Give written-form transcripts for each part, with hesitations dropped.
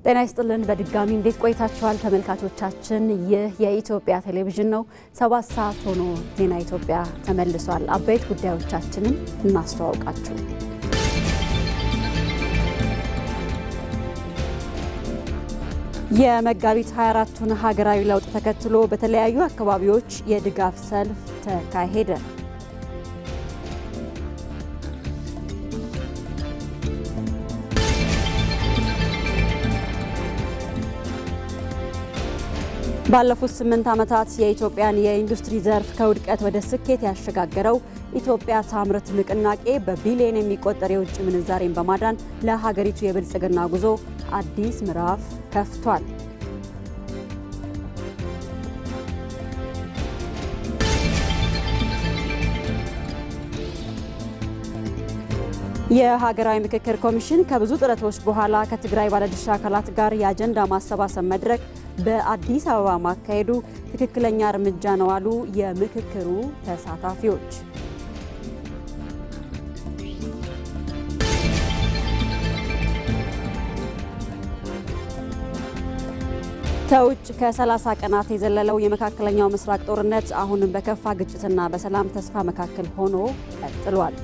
ጤና ይስጥልን በድጋሚ እንዴት ቆይታችኋል ተመልካቾቻችን? ይህ የኢትዮጵያ ቴሌቪዥን ነው። 7 ሰዓት ሆኖ ዜና ኢትዮጵያ ተመልሷል። አበይት ጉዳዮቻችንን እናስተዋውቃችሁ። የመጋቢት 24ቱን ሀገራዊ ለውጥ ተከትሎ በተለያዩ አካባቢዎች የድጋፍ ሰልፍ ተካሄደ። ባለፉት 8 ዓመታት የኢትዮጵያን የኢንዱስትሪ ዘርፍ ከውድቀት ወደ ስኬት ያሸጋገረው ኢትዮጵያ ታምርት ንቅናቄ በቢሊዮን የሚቆጠር የውጭ ምንዛሬን በማዳን ለሀገሪቱ የብልጽግና ጉዞ አዲስ ምዕራፍ ከፍቷል። የሀገራዊ ምክክር ኮሚሽን ከብዙ ጥረቶች በኋላ ከትግራይ ባለድርሻ አካላት ጋር የአጀንዳ ማሰባሰብ መድረክ በአዲስ አበባ ማካሄዱ ትክክለኛ እርምጃ ነው አሉ የምክክሩ ተሳታፊዎች። ከውጭ ከ30 ቀናት የዘለለው የመካከለኛው ምስራቅ ጦርነት አሁንም በከፋ ግጭትና በሰላም ተስፋ መካከል ሆኖ ቀጥሏል።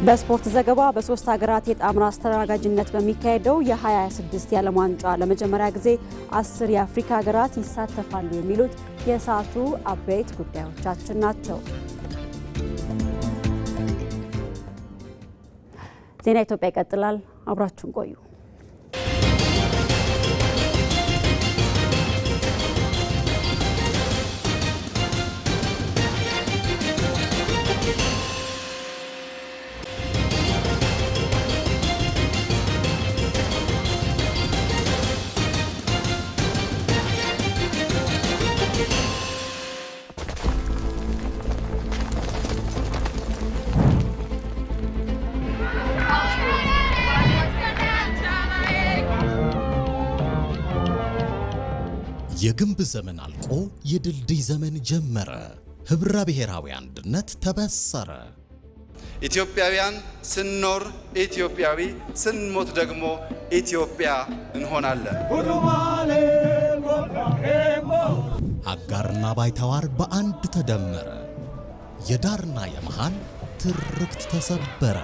በስፖርት ዘገባ በ3 ሀገራት የጣምራ አስተናጋጅነት በሚካሄደው የ2026 የዓለም ዋንጫ ለመጀመሪያ ጊዜ 10 የአፍሪካ ሀገራት ይሳተፋሉ የሚሉት የሰዓቱ አበይት ጉዳዮቻችን ናቸው። ዜና ኢትዮጵያ ይቀጥላል። አብራችሁን ቆዩ። የግንብ ዘመን አልቆ የድልድይ ዘመን ጀመረ። ህብረ ብሔራዊ አንድነት ተበሰረ። ኢትዮጵያውያን ስንኖር ኢትዮጵያዊ፣ ስንሞት ደግሞ ኢትዮጵያ እንሆናለን። አጋርና ባይተዋር በአንድ ተደመረ። የዳርና የመሃል ትርክት ተሰበረ።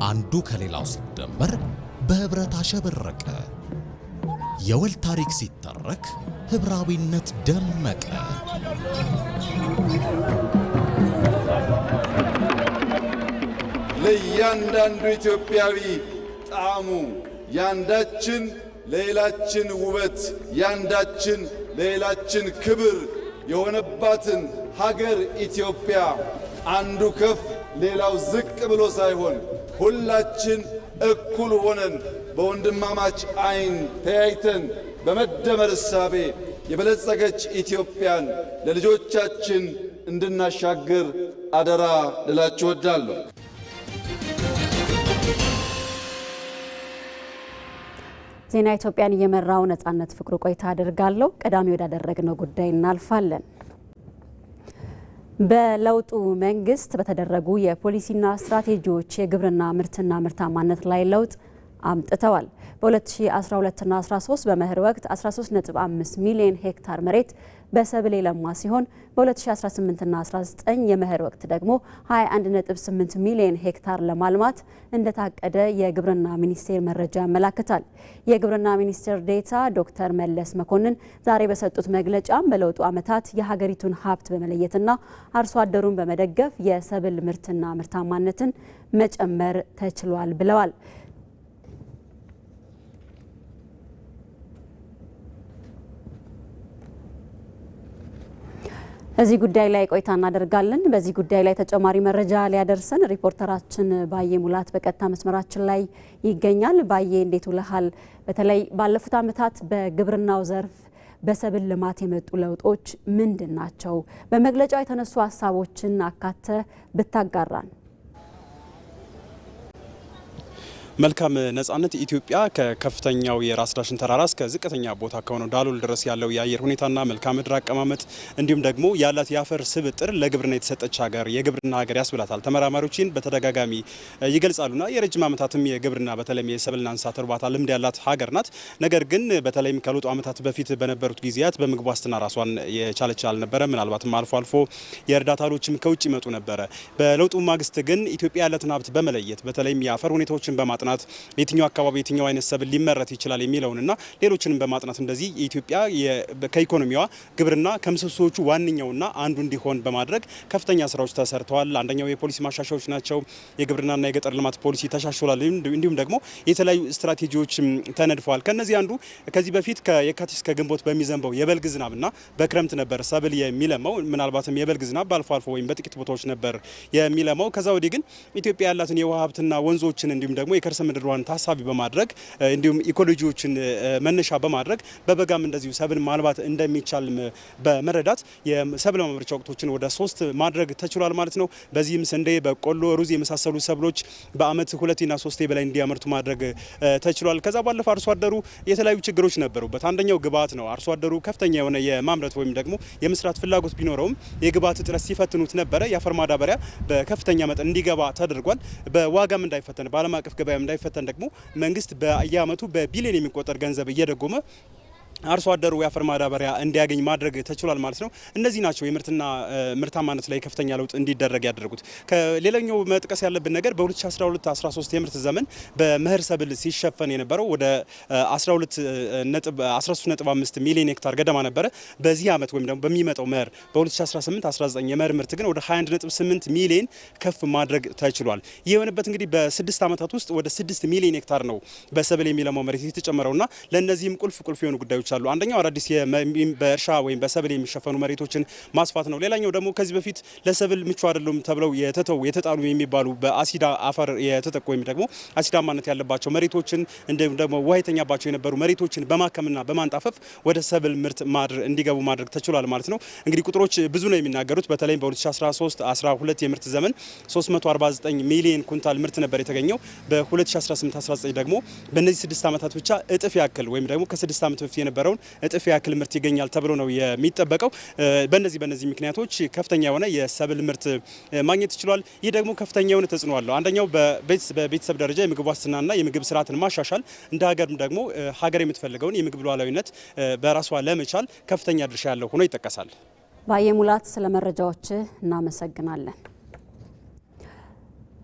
አንዱ ከሌላው ሲደመር በህብረት አሸበረቀ። የወል ታሪክ ሲተረክ ህብራዊነት ደመቀ። ለእያንዳንዱ ኢትዮጵያዊ ጣዕሙ ያንዳችን ለሌላችን ውበት፣ ያንዳችን ለሌላችን ክብር የሆነባትን ሀገር ኢትዮጵያ አንዱ ከፍ ሌላው ዝቅ ብሎ ሳይሆን ሁላችን እኩል ሆነን በወንድማማች አይን ተያይተን በመደመር እሳቤ የበለጸገች ኢትዮጵያን ለልጆቻችን እንድናሻግር አደራ ልላችሁ እወዳለሁ። ዜና ኢትዮጵያን እየመራው ነጻነት ፍቅሩ ቆይታ አደርጋለሁ። ቀዳሚ ወዳደረግነው ጉዳይ እናልፋለን። በለውጡ መንግስት በተደረጉ የፖሊሲና ስትራቴጂዎች የግብርና ምርትና ምርታማነት ላይ ለውጥ አምጥተዋል። በ2012 እና 13 በመኸር ወቅት 13.5 ሚሊዮን ሄክታር መሬት በሰብል የለማ ሲሆን በ2018 እና 19 የመኸር ወቅት ደግሞ 21.8 ሚሊዮን ሄክታር ለማልማት እንደታቀደ የግብርና ሚኒስቴር መረጃ ያመላክታል። የግብርና ሚኒስቴር ዴኤታ ዶክተር መለስ መኮንን ዛሬ በሰጡት መግለጫም በለውጡ ዓመታት የሀገሪቱን ሀብት በመለየትና አርሶ አደሩን በመደገፍ የሰብል ምርትና ምርታማነትን መጨመር ተችሏል ብለዋል። በዚህ ጉዳይ ላይ ቆይታ እናደርጋለን። በዚህ ጉዳይ ላይ ተጨማሪ መረጃ ሊያደርሰን ሪፖርተራችን ባዬ ሙላት በቀጥታ መስመራችን ላይ ይገኛል። ባዬ እንዴት ውለሃል? በተለይ ባለፉት ዓመታት በግብርናው ዘርፍ በሰብል ልማት የመጡ ለውጦች ምንድን ናቸው? በመግለጫው የተነሱ ሀሳቦችን አካተ ብታጋራን። መልካም ነጻነት ኢትዮጵያ ከከፍተኛው የራስ ዳሽን ተራራ እስከ ዝቅተኛ ቦታ ከሆነው ዳሎል ድረስ ያለው የአየር ሁኔታና መልክዓ ምድር አቀማመጥ እንዲሁም ደግሞ ያላት የአፈር ስብጥር ለግብርና የተሰጠች ሀገር የግብርና ሀገር ያስብላታል። ተመራማሪዎችን በተደጋጋሚ ይገልጻሉና የረጅም ዓመታትም የግብርና በተለይም የሰብልና እንስሳት እርባታ ልምድ ያላት ሀገር ናት። ነገር ግን በተለይም ከለውጡ ዓመታት በፊት በነበሩት ጊዜያት በምግብ ዋስትና ራሷን የቻለች አልነበረ። ምናልባትም አልፎ አልፎ የእርዳታ እህሎችም ከውጭ ይመጡ ነበረ። በለውጡ ማግስት ግን ኢትዮጵያ ያላትን ሀብት በመለየት በተለይም የአፈር ሁኔታዎችን በማጥናት የትኛው አካባቢ የትኛው አይነት ሰብል ሊመረት ይችላል የሚለውንና ሌሎችንም በማጥናት እንደዚህ ኢትዮጵያ ከኢኮኖሚዋ ግብርና ከምሰሶዎቹ ዋነኛውና አንዱ እንዲሆን በማድረግ ከፍተኛ ስራዎች ተሰርተዋል። አንደኛው የፖሊሲ ማሻሻያዎች ናቸው። የግብርናና የገጠር ልማት ፖሊሲ ተሻሽሏል። እንዲሁም ደግሞ የተለያዩ ስትራቴጂዎች ተነድፈዋል። ከነዚህ አንዱ ከዚህ በፊት ከየካቲት እስከ ግንቦት በሚዘንበው የበልግ ዝናብና በክረምት ነበር ሰብል የሚለማው። ምናልባትም የበልግ ዝናብ አልፎ አልፎ ወይም በጥቂት ቦታዎች ነበር የሚለማው። ከዛ ወዲህ ግን ኢትዮጵያ ያላትን የውሃ ሀብትና ወንዞችን እንዲሁም ደግሞ የከርሰ ምድሯን ታሳቢ በማድረግ እንዲሁም ኢኮሎጂዎችን መነሻ በማድረግ በበጋም እንደዚሁ ሰብል ማልባት እንደሚቻል በመረዳት የሰብል ማምረቻ ወቅቶችን ወደ 3 ማድረግ ተችሏል ማለት ነው። በዚህም ስንዴ፣ በቆሎ፣ ሩዝ የመሳሰሉ ሰብሎች በአመት 2 እና 3 በላይ እንዲያመርቱ ማድረግ ተችሏል። ከዛ ባለፈ አርሶ አደሩ የተለያዩ ችግሮች ነበሩበት። አንደኛው ግብዓት ነው። አርሶ አደሩ ከፍተኛ የሆነ የማምረት ወይም ደግሞ የመስራት ፍላጎት ቢኖረውም የግብዓት እጥረት ሲፈትኑት ነበረ። የአፈር ማዳበሪያ በከፍተኛ መጠን እንዲገባ ተደርጓል። በዋጋም እንዳይፈተን በዓለም አቀፍ ገበያም እንዳይፈተን ደግሞ መንግስት በየአመቱ በቢሊዮን የሚቆጠር ገንዘብ እየደጎመ አርሶ አደሩ የአፈር ማዳበሪያ እንዲያገኝ ማድረግ ተችሏል ማለት ነው። እነዚህ ናቸው የምርትና ምርታማነት ላይ ከፍተኛ ለውጥ እንዲደረግ ያደረጉት። ከሌላኛው መጥቀስ ያለብን ነገር በ2012-13 የምርት ዘመን በመኸር ሰብል ሲሸፈን የነበረው ወደ 13.5 ሚሊዮን ሄክታር ገደማ ነበረ። በዚህ አመት ወይም ደግሞ በሚመጣው መኸር በ2018-19 የመኸር ምርት ግን ወደ 21.8 ሚሊዮን ከፍ ማድረግ ተችሏል። ይህ የሆነበት እንግዲህ በ6 ዓመታት ውስጥ ወደ 6 ሚሊዮን ሄክታር ነው በሰብል የሚለማው መሬት የተጨመረውና ለእነዚህም ቁልፍ የሆኑ ጉዳዮች አሉ። አንደኛው አዳዲስ በእርሻ ወይም በሰብል የሚሸፈኑ መሬቶችን ማስፋት ነው። ሌላኛው ደግሞ ከዚህ በፊት ለሰብል ምቹ አይደሉም ተብለው የተጣሉ የሚባሉ በአሲዳ አፈር የተጠቁ ወይም ደግሞ አሲዳማነት ያለባቸው መሬቶችን እንዲሁም ደግሞ ውሃ የተኛባቸው የነበሩ መሬቶችን በማከምና በማንጣፈፍ ወደ ሰብል ምርት እንዲገቡ ማድረግ ተችሏል ማለት ነው። እንግዲህ ቁጥሮች ብዙ ነው የሚናገሩት። በተለይም በ2013-12 የምርት ዘመን 349 ሚሊዮን ኩንታል ምርት ነበር የተገኘው። በ2018-19 ደግሞ በእነዚህ 6 ዓመታት ብቻ እጥፍ ያክል ወይም ደግሞ ከ6 ዓመት በፊት የነበረውን እጥፍ ያክል ምርት ይገኛል ተብሎ ነው የሚጠበቀው። በእነዚህ ምክንያቶች ከፍተኛ የሆነ የሰብል ምርት ማግኘት ይችላል። ይህ ደግሞ ከፍተኛ የሆነ ተጽዕኖ አለው። አንደኛው በቤተሰብ ደረጃ የምግብ ዋስትናና የምግብ ስርዓትን ማሻሻል፣ እንደ ሀገርም ደግሞ ሀገር የምትፈልገውን የምግብ ሉዓላዊነት በራሷ ለመቻል ከፍተኛ ድርሻ ያለው ሆኖ ይጠቀሳል። ባየሙላት ስለ መረጃዎች እናመሰግናለን።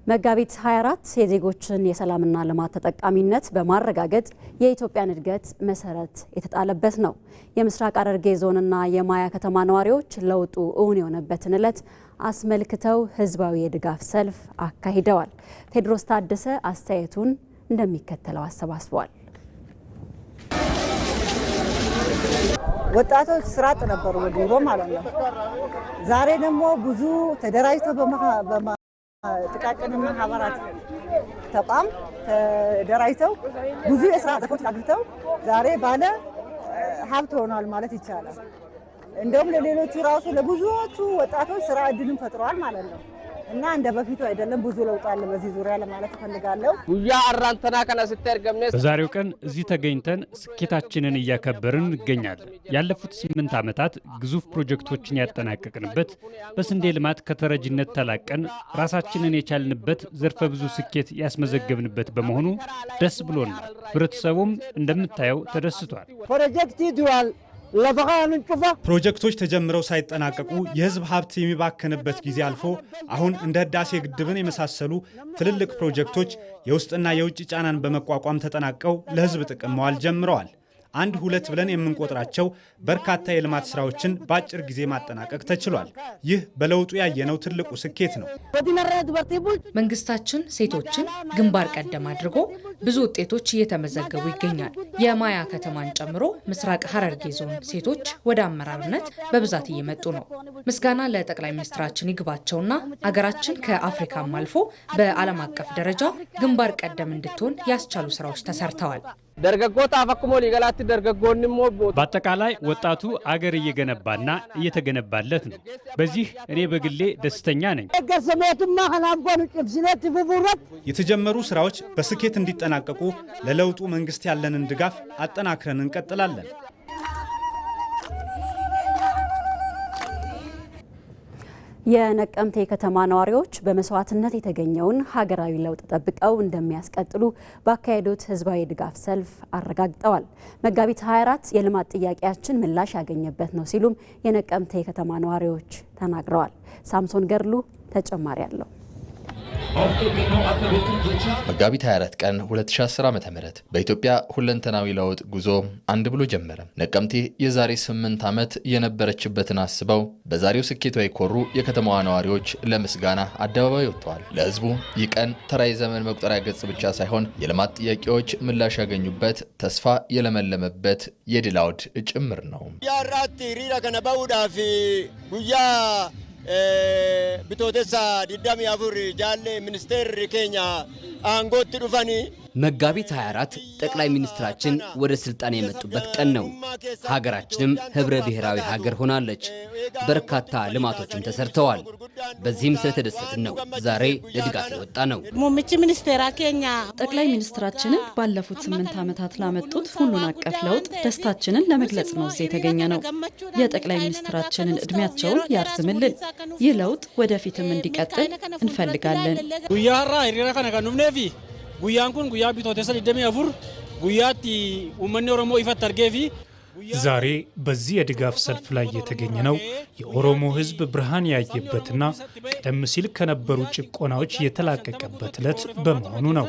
መጋቢት 24 የዜጎችን የሰላምና ልማት ተጠቃሚነት በማረጋገጥ የኢትዮጵያን እድገት መሰረት የተጣለበት ነው። የምስራቅ ሐረርጌ ዞንና የማያ ከተማ ነዋሪዎች ለውጡ እውን የሆነበትን ዕለት አስመልክተው ህዝባዊ የድጋፍ ሰልፍ አካሂደዋል። ቴድሮስ ታደሰ አስተያየቱን እንደሚከተለው አሰባስበዋል። ወጣቶች ስራ አጥ ነበሩ በድሮ ማለት ነው። ዛሬ ደግሞ ብዙ ተደራጅተው ጥቃቅን ማህበራት ተቋም ተደራጅተው ብዙ የስራ ዘርፎች አግኝተው ዛሬ ባለ ሀብት ሆኗል ማለት ይቻላል። እንደውም ለሌሎቹ ራሱ ለብዙዎቹ ወጣቶች ስራ እድልን ፈጥሯል ማለት ነው። እና እንደ በፊቱ አይደለም፣ ብዙ ለውጥ አለ በዚህ ዙሪያ ለማለት እፈልጋለሁ። ጉያ አራንተና ከና ስተርገምነ በዛሬው ቀን እዚህ ተገኝተን ስኬታችንን እያከበርን እንገኛለን። ያለፉት 8 ዓመታት ግዙፍ ፕሮጀክቶችን ያጠናቀቅንበት፣ በስንዴ ልማት ከተረጂነት ተላቀን ራሳችንን የቻልንበት ዘርፈ ብዙ ስኬት ያስመዘገብንበት በመሆኑ ደስ ብሎናል። ህብረተሰቡም እንደምታየው ተደስቷል። ፕሮጀክት ዱዋል ፕሮጀክቶች ተጀምረው ሳይጠናቀቁ የህዝብ ሀብት የሚባከንበት ጊዜ አልፎ አሁን እንደ ህዳሴ ግድብን የመሳሰሉ ትልልቅ ፕሮጀክቶች የውስጥና የውጭ ጫናን በመቋቋም ተጠናቀው ለህዝብ ጥቅም መዋል ጀምረዋል። 1-2 ብለን የምንቆጥራቸው በርካታ የልማት ስራዎችን በአጭር ጊዜ ማጠናቀቅ ተችሏል። ይህ በለውጡ ያየነው ትልቁ ስኬት ነው። መንግስታችን ሴቶችን ግንባር ቀደም አድርጎ ብዙ ውጤቶች እየተመዘገቡ ይገኛል። የማያ ከተማን ጨምሮ ምስራቅ ሐረርጌ ዞን ሴቶች ወደ አመራርነት በብዛት እየመጡ ነው። ምስጋና ለጠቅላይ ሚኒስትራችን ይግባቸውና አገራችን ከአፍሪካም አልፎ በዓለም አቀፍ ደረጃ ግንባር ቀደም እንድትሆን ያስቻሉ ስራዎች ተሰርተዋል። ደርገጎታ አፈኩሞ ሊገላት ደርገጎንሞ በአጠቃላይ ወጣቱ አገር እየገነባና እየተገነባለት ነው። በዚህ እኔ በግሌ ደስተኛ ነኝ። የተጀመሩ ስራዎች በስኬት እንዲጠናቀቁ ለለውጡ መንግስት ያለንን ድጋፍ አጠናክረን እንቀጥላለን። የነቀምቴ ከተማ ነዋሪዎች በመስዋዕትነት የተገኘውን ሀገራዊ ለውጥ ጠብቀው እንደሚያስቀጥሉ ባካሄዱት ህዝባዊ ድጋፍ ሰልፍ አረጋግጠዋል። መጋቢት 24 የልማት ጥያቄያችን ምላሽ ያገኘበት ነው ሲሉም የነቀምቴ ከተማ ነዋሪዎች ተናግረዋል። ሳምሶን ገርሉ ተጨማሪ አለው። መጋቢት 24 ቀን 2010 ዓ.ም በኢትዮጵያ ሁለንተናዊ ለውጥ ጉዞ አንድ ብሎ ጀመረ። ነቀምቴ የዛሬ 8 ዓመት የነበረችበትን አስበው በዛሬው ስኬቷ የኮሩ የከተማዋ ነዋሪዎች ለምስጋና አደባባይ ወጥተዋል። ለህዝቡ ይህ ቀን ተራ የዘመን መቁጠሪያ ገጽ ብቻ ሳይሆን የልማት ጥያቄዎች ምላሽ ያገኙበት፣ ተስፋ የለመለመበት የድል አውድ ጭምር ነው። ያራቲ ሪራ ከነበውዳፊ ጉያ ቢቶደሳ ዲዳሚ አፉር ጃሌ ሚኒስቴር ኬኛ አንጎት ዱፋኒ መጋቢት 24 ጠቅላይ ሚኒስትራችን ወደ ስልጣን የመጡበት ቀን ነው። ሀገራችንም ህብረ ብሔራዊ ሀገር ሆናለች። በርካታ ልማቶችም ተሰርተዋል። በዚህም ስለተደሰትን ነው ዛሬ ለድጋፍ የወጣ ነው። ሙምቺ ሚኒስቴራ ኬኛ ጠቅላይ ሚኒስትራችንን ባለፉት 8 ዓመታት ላመጡት ሁሉን አቀፍ ለውጥ ደስታችንን ለመግለጽ ነው እዚህ የተገኘ ነው። የጠቅላይ ሚኒስትራችንን እድሜያቸውን ያርዝምልን። ይህ ለውጥ ወደፊትም እንዲቀጥል እንፈልጋለን። ጉያራ ሪራ ከነከኑፍኔፊ ጉያንኩን ጉያ ቢቶቴሰ ዲደሚ አፉር ጉያቲ ኡመኔ ኦሮሞ ይፈተርጌፊ ዛሬ በዚህ የድጋፍ ሰልፍ ላይ የተገኘ ነው የኦሮሞ ህዝብ ብርሃን ያየበትና ቀደም ሲል ከነበሩ ጭቆናዎች የተላቀቀበት ዕለት በመሆኑ ነው።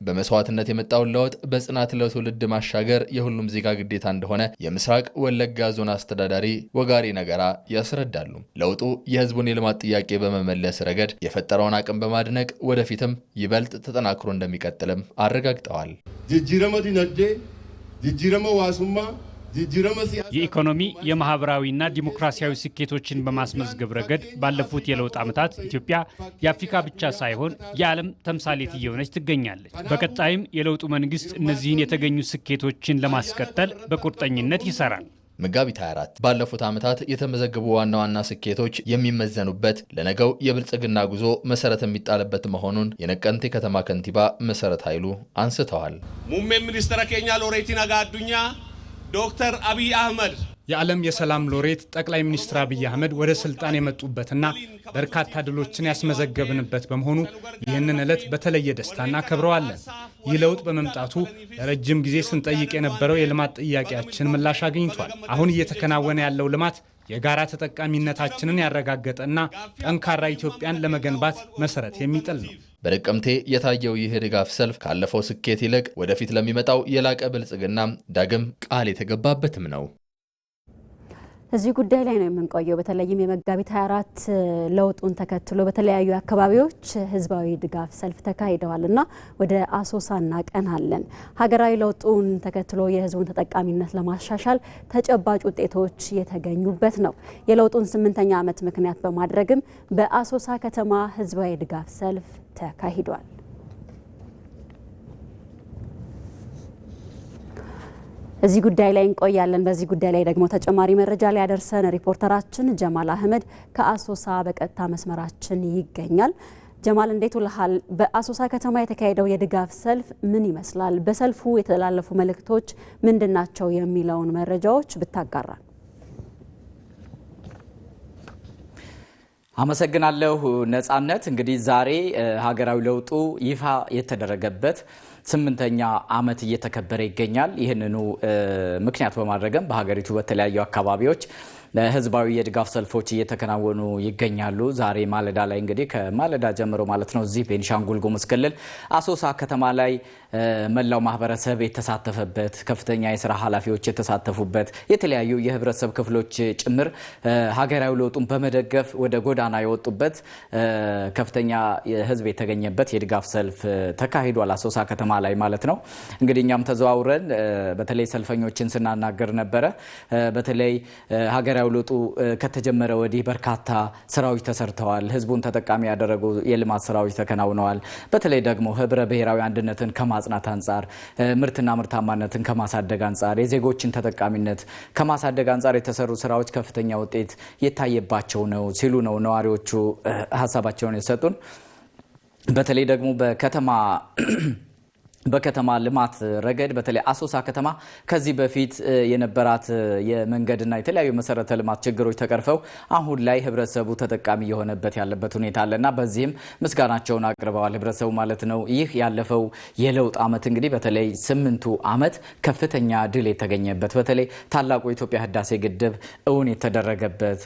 በመስዋዕትነት የመጣውን ለውጥ በጽናት ለትውልድ ማሻገር የሁሉም ዜጋ ግዴታ እንደሆነ የምስራቅ ወለጋ ዞን አስተዳዳሪ ወጋሪ ነገራ ያስረዳሉ። ለውጡ የህዝቡን የልማት ጥያቄ በመመለስ ረገድ የፈጠረውን አቅም በማድነቅ ወደፊትም ይበልጥ ተጠናክሮ እንደሚቀጥልም አረጋግጠዋል። ጅጅረመ ዲነዴ ጅጅረመ ዋሱማ የኢኮኖሚ የማህበራዊና ዲሞክራሲያዊ ስኬቶችን በማስመዝገብ ረገድ ባለፉት የለውጥ ዓመታት ኢትዮጵያ የአፍሪካ ብቻ ሳይሆን የዓለም ተምሳሌት እየሆነች ትገኛለች። በቀጣይም የለውጡ መንግስት እነዚህን የተገኙ ስኬቶችን ለማስቀጠል በቁርጠኝነት ይሰራል። መጋቢት 24 ባለፉት ዓመታት የተመዘገቡ ዋና ዋና ስኬቶች የሚመዘኑበት፣ ለነገው የብልጽግና ጉዞ መሰረት የሚጣልበት መሆኑን የነቀምቴ ከተማ ከንቲባ መሰረት ኃይሉ አንስተዋል። ሙሜ ሚኒስትር ኬኛ ሎሬቲ ነጋ አዱኛ ዶክተር አብይ አህመድ የዓለም የሰላም ሎሬት ጠቅላይ ሚኒስትር አብይ አህመድ ወደ ስልጣን የመጡበትና በርካታ ድሎችን ያስመዘገብንበት በመሆኑ ይህንን ዕለት በተለየ ደስታ እናከብረዋለን። ይህ ለውጥ በመምጣቱ ለረጅም ጊዜ ስንጠይቅ የነበረው የልማት ጥያቄያችን ምላሽ አግኝቷል። አሁን እየተከናወነ ያለው ልማት የጋራ ተጠቃሚነታችንን ያረጋገጠና ጠንካራ ኢትዮጵያን ለመገንባት መሰረት የሚጥል ነው። በነቀምቴ የታየው ይህ ድጋፍ ሰልፍ ካለፈው ስኬት ይልቅ ወደፊት ለሚመጣው የላቀ ብልጽግና ዳግም ቃል የተገባበትም ነው። እዚህ ጉዳይ ላይ ነው የምንቆየው። በተለይም የመጋቢት 24 ለውጡን ተከትሎ በተለያዩ አካባቢዎች ህዝባዊ ድጋፍ ሰልፍ ተካሂደዋልና ወደ አሶሳ እናቀናለን። ሀገራዊ ለውጡን ተከትሎ የህዝቡን ተጠቃሚነት ለማሻሻል ተጨባጭ ውጤቶች የተገኙበት ነው። የለውጡን 8ኛ ዓመት ምክንያት በማድረግም በአሶሳ ከተማ ህዝባዊ ድጋፍ ሰልፍ ተካሂዷል። እዚህ ጉዳይ ላይ እንቆያለን። በዚህ ጉዳይ ላይ ደግሞ ተጨማሪ መረጃ ላይ ያደርሰን ሪፖርተራችን ጀማል አህመድ ከአሶሳ በቀጥታ መስመራችን ይገኛል። ጀማል እንዴት ውለሃል? በአሶሳ ከተማ የተካሄደው የድጋፍ ሰልፍ ምን ይመስላል? በሰልፉ የተላለፉ መልእክቶች ምንድናቸው? የሚለውን መረጃዎች ብታጋራ። አመሰግናለሁ ነጻነት። እንግዲህ ዛሬ ሀገራዊ ለውጡ ይፋ የተደረገበት 8ኛ ዓመት እየተከበረ ይገኛል። ይህንኑ ምክንያት በማድረግም በሀገሪቱ በተለያዩ አካባቢዎች ህዝባዊ የድጋፍ ሰልፎች እየተከናወኑ ይገኛሉ። ዛሬ ማለዳ ላይ እንግዲህ ከማለዳ ጀምሮ ማለት ነው እዚህ ቤኒሻንጉል ጉሙዝ ክልል አሶሳ ከተማ ላይ መላው ማህበረሰብ የተሳተፈበት፣ ከፍተኛ የስራ ኃላፊዎች የተሳተፉበት፣ የተለያዩ የህብረተሰብ ክፍሎች ጭምር ሀገራዊ ለውጡን በመደገፍ ወደ ጎዳና የወጡበት ከፍተኛ ህዝብ የተገኘበት የድጋፍ ሰልፍ ተካሂዷል አሶሳ ከተማ ላይ ማለት ነው። እንግዲህ እኛም ተዘዋውረን በተለይ ሰልፈኞችን ስናናገር ነበረ። በተለይ ሀገራዊ ሀገራዊ ለውጡ ከተጀመረ ወዲህ በርካታ ስራዎች ተሰርተዋል። ህዝቡን ተጠቃሚ ያደረጉ የልማት ስራዎች ተከናውነዋል። በተለይ ደግሞ ህብረ ብሔራዊ አንድነትን ከማጽናት አንጻር፣ ምርትና ምርታማነትን ከማሳደግ አንጻር፣ የዜጎችን ተጠቃሚነት ከማሳደግ አንጻር የተሰሩ ስራዎች ከፍተኛ ውጤት የታየባቸው ነው ሲሉ ነው ነዋሪዎቹ ሀሳባቸውን የሰጡን። በተለይ ደግሞ በከተማ ልማት ረገድ በተለይ አሶሳ ከተማ ከዚህ በፊት የነበራት የመንገድና የተለያዩ መሰረተ ልማት ችግሮች ተቀርፈው አሁን ላይ ህብረተሰቡ ተጠቃሚ የሆነበት ያለበት ሁኔታ አለና በዚህም ምስጋናቸውን አቅርበዋል ህብረተሰቡ ማለት ነው። ይህ ያለፈው የለውጥ አመት እንግዲህ በተለይ 8ቱ አመት ከፍተኛ ድል የተገኘበት በተለይ ታላቁ የኢትዮጵያ ህዳሴ ግድብ እውን የተደረገበት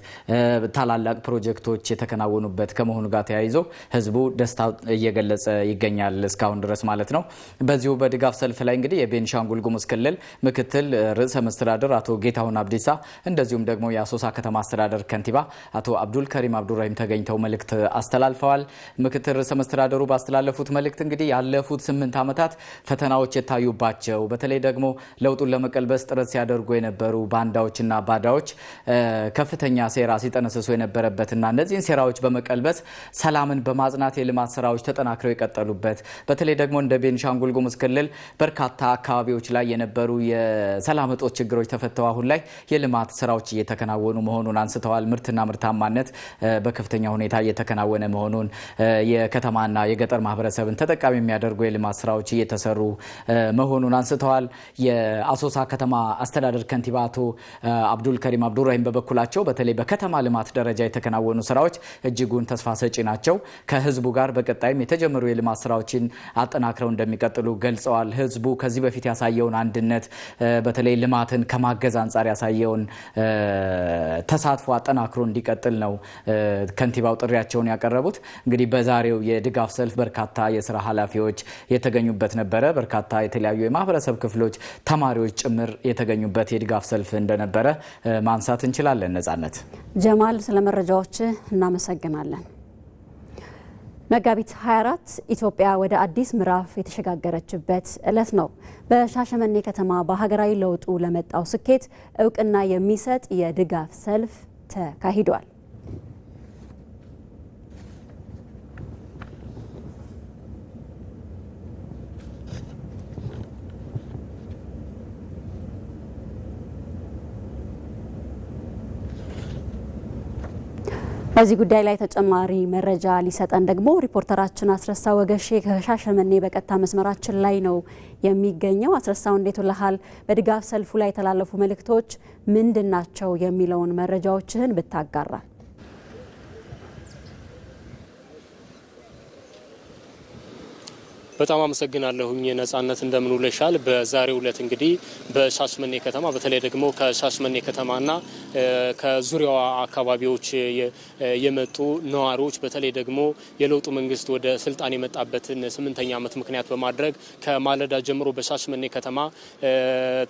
ታላላቅ ፕሮጀክቶች የተከናወኑበት ከመሆኑ ጋር ተያይዞ ህዝቡ ደስታ እየገለጸ ይገኛል እስካሁን ድረስ ማለት ነው። በዚሁ በድጋፍ ሰልፍ ላይ እንግዲህ የቤንሻንጉል ጉሙዝ ክልል ምክትል ርዕሰ መስተዳድር አቶ ጌታሁን አብዲሳ እንደዚሁም ደግሞ የአሶሳ ከተማ አስተዳደር ከንቲባ አቶ አብዱል ከሪም አብዱራሂም ተገኝተው መልእክት አስተላልፈዋል። ምክትል ርዕሰ መስተዳድሩ ባስተላለፉት መልእክት እንግዲህ ያለፉት 8 ዓመታት ፈተናዎች የታዩባቸው በተለይ ደግሞ ለውጡን ለመቀልበስ ጥረት ሲያደርጉ የነበሩ ባንዳዎችና ባዳዎች ከፍተኛ ሴራ ሲጠነስሱ የነበረበትና እነዚህን ሴራዎች በመቀልበስ ሰላምን በማጽናት የልማት ስራዎች ተጠናክረው የቀጠሉበት በተለይ ደግሞ እንደ ቤንሻንጉል ጉሙዝ ክልል በርካታ አካባቢዎች ላይ የነበሩ የሰላም እጦት ችግሮች ተፈተው አሁን ላይ የልማት ስራዎች እየተከናወኑ መሆኑን አንስተዋል። ምርትና ምርታማነት በከፍተኛ ሁኔታ እየተከናወነ መሆኑን የከተማና የገጠር ማህበረሰብን ተጠቃሚ የሚያደርጉ የልማት ስራዎች እየተሰሩ መሆኑን አንስተዋል። የአሶሳ ከተማ አስተዳደር ከንቲባ አቶ አብዱል ከሪም አብዱራሂም በበኩላቸው በተለይ በከተማ ልማት ደረጃ የተከናወኑ ስራዎች እጅጉን ተስፋ ሰጪ ናቸው። ከህዝቡ ጋር በቀጣይም የተጀመሩ የልማት ስራዎችን አጠናክረው እንደሚቀጥሉ ገልጸዋል። ህዝቡ ከዚህ በፊት ያሳየውን አንድነት በተለይ ልማትን ከማገዝ አንጻር ያሳየውን ተሳትፎ አጠናክሮ እንዲቀጥል ነው ከንቲባው ጥሪያቸውን ያቀረቡት። እንግዲህ በዛሬው የድጋፍ ሰልፍ በርካታ የስራ ኃላፊዎች የተገኙበት ነበረ። በርካታ የተለያዩ የማህበረሰብ ክፍሎች፣ ተማሪዎች ጭምር የተገኙበት የድጋፍ ሰልፍ እንደነበረ ማንሳት እንችላለን። ነጻነት ጀማል፣ ስለ መረጃዎች እናመሰግናለን። መጋቢት 24 ኢትዮጵያ ወደ አዲስ ምዕራፍ የተሸጋገረችበት ዕለት ነው። በሻሸመኔ ከተማ በሀገራዊ ለውጡ ለመጣው ስኬት እውቅና የሚሰጥ የድጋፍ ሰልፍ ተካሂዷል። በዚህ ጉዳይ ላይ ተጨማሪ መረጃ ሊሰጠን ደግሞ ሪፖርተራችን አስረሳ ወገሼ ከሻሸመኔ በቀጥታ መስመራችን ላይ ነው የሚገኘው። አስረሳው፣ እንዴት ውለሃል? በድጋፍ ሰልፉ ላይ የተላለፉ መልእክቶች ምንድናቸው የሚለውን መረጃዎችህን ብታጋራ። በጣም አመሰግናለሁኝ ነጻነት፣ እንደምን ውለሻል? በዛሬው ዕለት እንግዲህ በሻሸመኔ ከተማ በተለይ ደግሞ ከሻሸመኔ ከተማና ከዙሪያዋ አካባቢዎች የመጡ ነዋሪዎች በተለይ ደግሞ የለውጡ መንግስት ወደ ስልጣን የመጣበትን 8ኛ ዓመት ምክንያት በማድረግ ከማለዳ ጀምሮ በሻሸመኔ ከተማ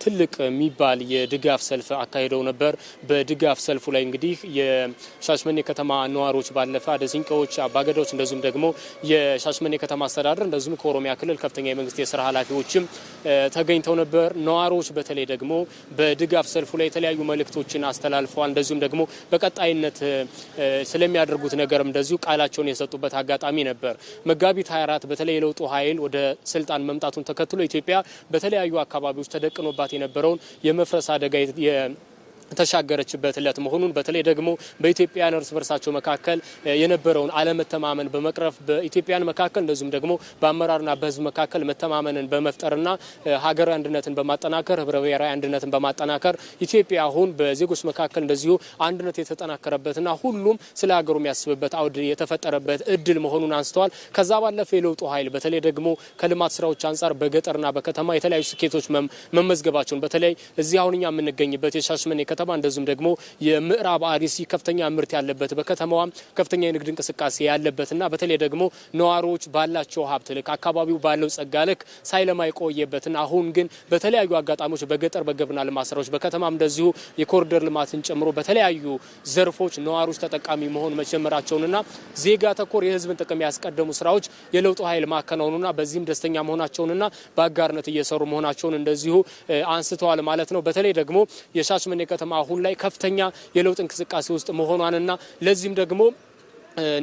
ትልቅ የሚባል የድጋፍ ሰልፍ አካሂደው ነበር። በድጋፍ ሰልፉ ላይ እንግዲህ የሻሸመኔ ከተማ ነዋሪዎች ባለፈ አደሲንቄዎች፣ አባገዳዎች እንደዚሁም ደግሞ የሻሸመኔ ከተማ አስተዳደር እንደዚሁም ኦሮሚያ ክልል ከፍተኛ የመንግስት የስራ ኃላፊዎችም ተገኝተው ነበር። ነዋሪዎች በተለይ ደግሞ በድጋፍ ሰልፉ ላይ የተለያዩ መልእክቶችን አስተላልፈዋል። እንደዚሁም ደግሞ በቀጣይነት ስለሚያደርጉት ነገርም እንደዚሁ ቃላቸውን የሰጡበት አጋጣሚ ነበር። መጋቢት 24 በተለይ የለውጡ ኃይል ወደ ስልጣን መምጣቱን ተከትሎ ኢትዮጵያ በተለያዩ አካባቢዎች ተደቅኖባት የነበረውን የመፍረስ አደጋ ተሻገረችበት ዕለት መሆኑን በተለይ ደግሞ በኢትዮጵያውያን እርስ በርሳቸው መካከል የነበረውን አለመተማመን በመቅረፍ በኢትዮጵያውያን መካከል እንደዚሁም ደግሞ በአመራርና በሕዝብ መካከል መተማመንን በመፍጠርና ሀገራዊ አንድነትን በማጠናከር ህብረ ብሔራዊ አንድነትን በማጠናከር ኢትዮጵያ አሁን በዜጎች መካከል እንደዚሁ አንድነት የተጠናከረበትና ሁሉም ስለ ሀገሩ የሚያስብበት አውድ የተፈጠረበት እድል መሆኑን አንስተዋል። ከዛ ባለፈ የለውጡ ኃይል በተለይ ደግሞ ከልማት ስራዎች አንጻር በገጠርና በከተማ የተለያዩ ስኬቶች መመዝገባቸውን በተለይ እዚህ አሁን እኛ የምንገኝበት የሻሸመኔ ከተማ እንደዚሁም ደግሞ የምዕራብ አርሲ ከፍተኛ ምርት ያለበት በከተማዋ ከፍተኛ የንግድ እንቅስቃሴ ያለበትና በተለይ ደግሞ ነዋሪዎች ባላቸው ሀብት ልክ አካባቢው ባለው ጸጋ ልክ ሳይለማ የቆየበትና አሁን ግን በተለያዩ አጋጣሚዎች በገጠር በግብርና ልማት ስራዎች በከተማም እንደዚሁ የኮሪደር ልማትን ጨምሮ በተለያዩ ዘርፎች ነዋሪዎች ተጠቃሚ መሆን መጀመራቸውንና ዜጋ ተኮር የህዝብን ጥቅም ያስቀደሙ ስራዎች የለውጡ ኃይል ማከናወኑና በዚህም ደስተኛ መሆናቸውንና በአጋርነት እየሰሩ መሆናቸውን እንደዚሁ አንስተዋል ማለት ነው። በተለይ ደግሞ የሻሸመኔ ከተማ ከተማ አሁን ላይ ከፍተኛ የለውጥ እንቅስቃሴ ውስጥ መሆኗንና ለዚህም ደግሞ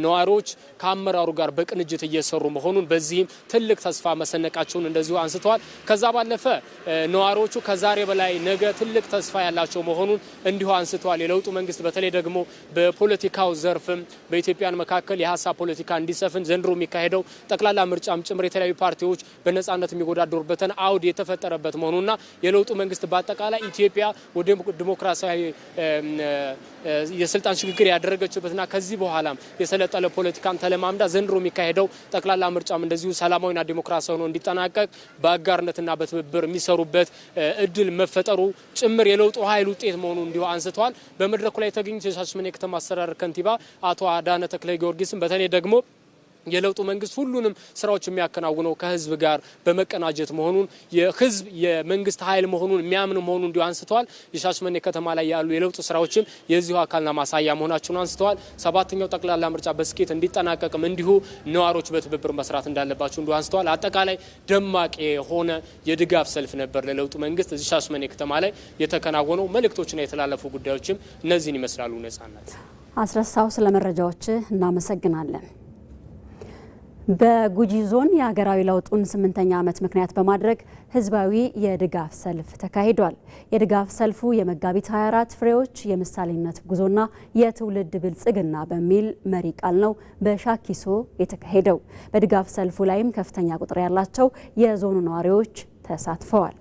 ነዋሪዎች ከአመራሩ ጋር በቅንጅት እየሰሩ መሆኑን በዚህም ትልቅ ተስፋ መሰነቃቸውን እንደዚሁ አንስተዋል። ከዛ ባለፈ ነዋሪዎቹ ከዛሬ በላይ ነገ ትልቅ ተስፋ ያላቸው መሆኑን እንዲሁ አንስተዋል። የለውጡ መንግስት በተለይ ደግሞ በፖለቲካው ዘርፍም በኢትዮጵያን መካከል የሀሳብ ፖለቲካ እንዲሰፍን ዘንድሮ የሚካሄደው ጠቅላላ ምርጫም ጭምር የተለያዩ ፓርቲዎች በነጻነት የሚወዳደሩበትን አውድ የተፈጠረበት መሆኑና የለውጡ መንግስት በአጠቃላይ ኢትዮጵያ ወደ ዲሞክራሲያዊ የስልጣን ሽግግር ያደረገችበትና ከዚህ በኋላም የሰለጠነ ፖለቲካን ተለማምዳ ዘንድሮ የሚካሄደው ጠቅላላ ምርጫም እንደዚሁ ሰላማዊና ዲሞክራሲያዊ ሆኖ እንዲጠናቀቅ በአጋርነትና በትብብር የሚሰሩበት እድል መፈጠሩ ጭምር የለውጡ ኃይል ውጤት መሆኑ እንዲሁ አንስተዋል። በመድረኩ ላይ የተገኙት የሻሸመኔ ከተማ አስተዳደር ከንቲባ አቶ አዳነ ተክለ ጊዮርጊስም በተለይ ደግሞ የለውጡ መንግስት ሁሉንም ስራዎች የሚያከናውነው ከህዝብ ጋር በመቀናጀት መሆኑን የህዝብ የመንግስት ኃይል መሆኑን የሚያምኑ መሆኑን እንዲሁ አንስተዋል። የሻሸመኔ ከተማ ላይ ያሉ የለውጥ ስራዎችም የዚሁ አካልና ማሳያ መሆናቸውን አንስተዋል። 7ኛው ጠቅላላ ምርጫ በስኬት እንዲጠናቀቅም እንዲሁ ነዋሪዎች በትብብር መስራት እንዳለባቸው እንዲሁ አንስተዋል። አጠቃላይ ደማቅ የሆነ የድጋፍ ሰልፍ ነበር ለለውጡ መንግስት እዚህ ሻሸመኔ ከተማ ላይ የተከናወነው። መልእክቶችና የተላለፉ ጉዳዮችም እነዚህን ይመስላሉ። ነጻነት አስረሳው፣ ስለ መረጃዎች እናመሰግናለን። በጉጂ ዞን የሀገራዊ ለውጡን 8ኛ ዓመት ምክንያት በማድረግ ህዝባዊ የድጋፍ ሰልፍ ተካሂዷል። የድጋፍ ሰልፉ የመጋቢት 24 ፍሬዎች የምሳሌነት ጉዞና የትውልድ ብልጽግና በሚል መሪ ቃል ነው በሻኪሶ የተካሄደው። በድጋፍ ሰልፉ ላይም ከፍተኛ ቁጥር ያላቸው የዞኑ ነዋሪዎች ተሳትፈዋል።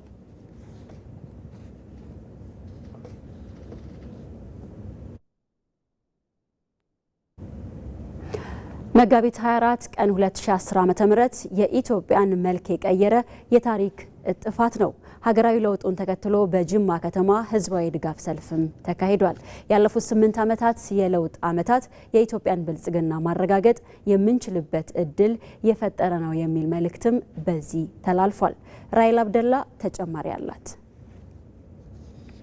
መጋቢት 24 ቀን 2010 ዓ.ም የኢትዮጵያን መልክ የቀየረ የታሪክ እጥፋት ነው። ሀገራዊ ለውጡን ተከትሎ በጅማ ከተማ ህዝባዊ ድጋፍ ሰልፍም ተካሂዷል። ያለፉት 8 ዓመታት የለውጥ ዓመታት የኢትዮጵያን ብልጽግና ማረጋገጥ የምንችልበት እድል የፈጠረ ነው የሚል መልእክትም በዚህ ተላልፏል። ራይል አብደላ ተጨማሪ አላት።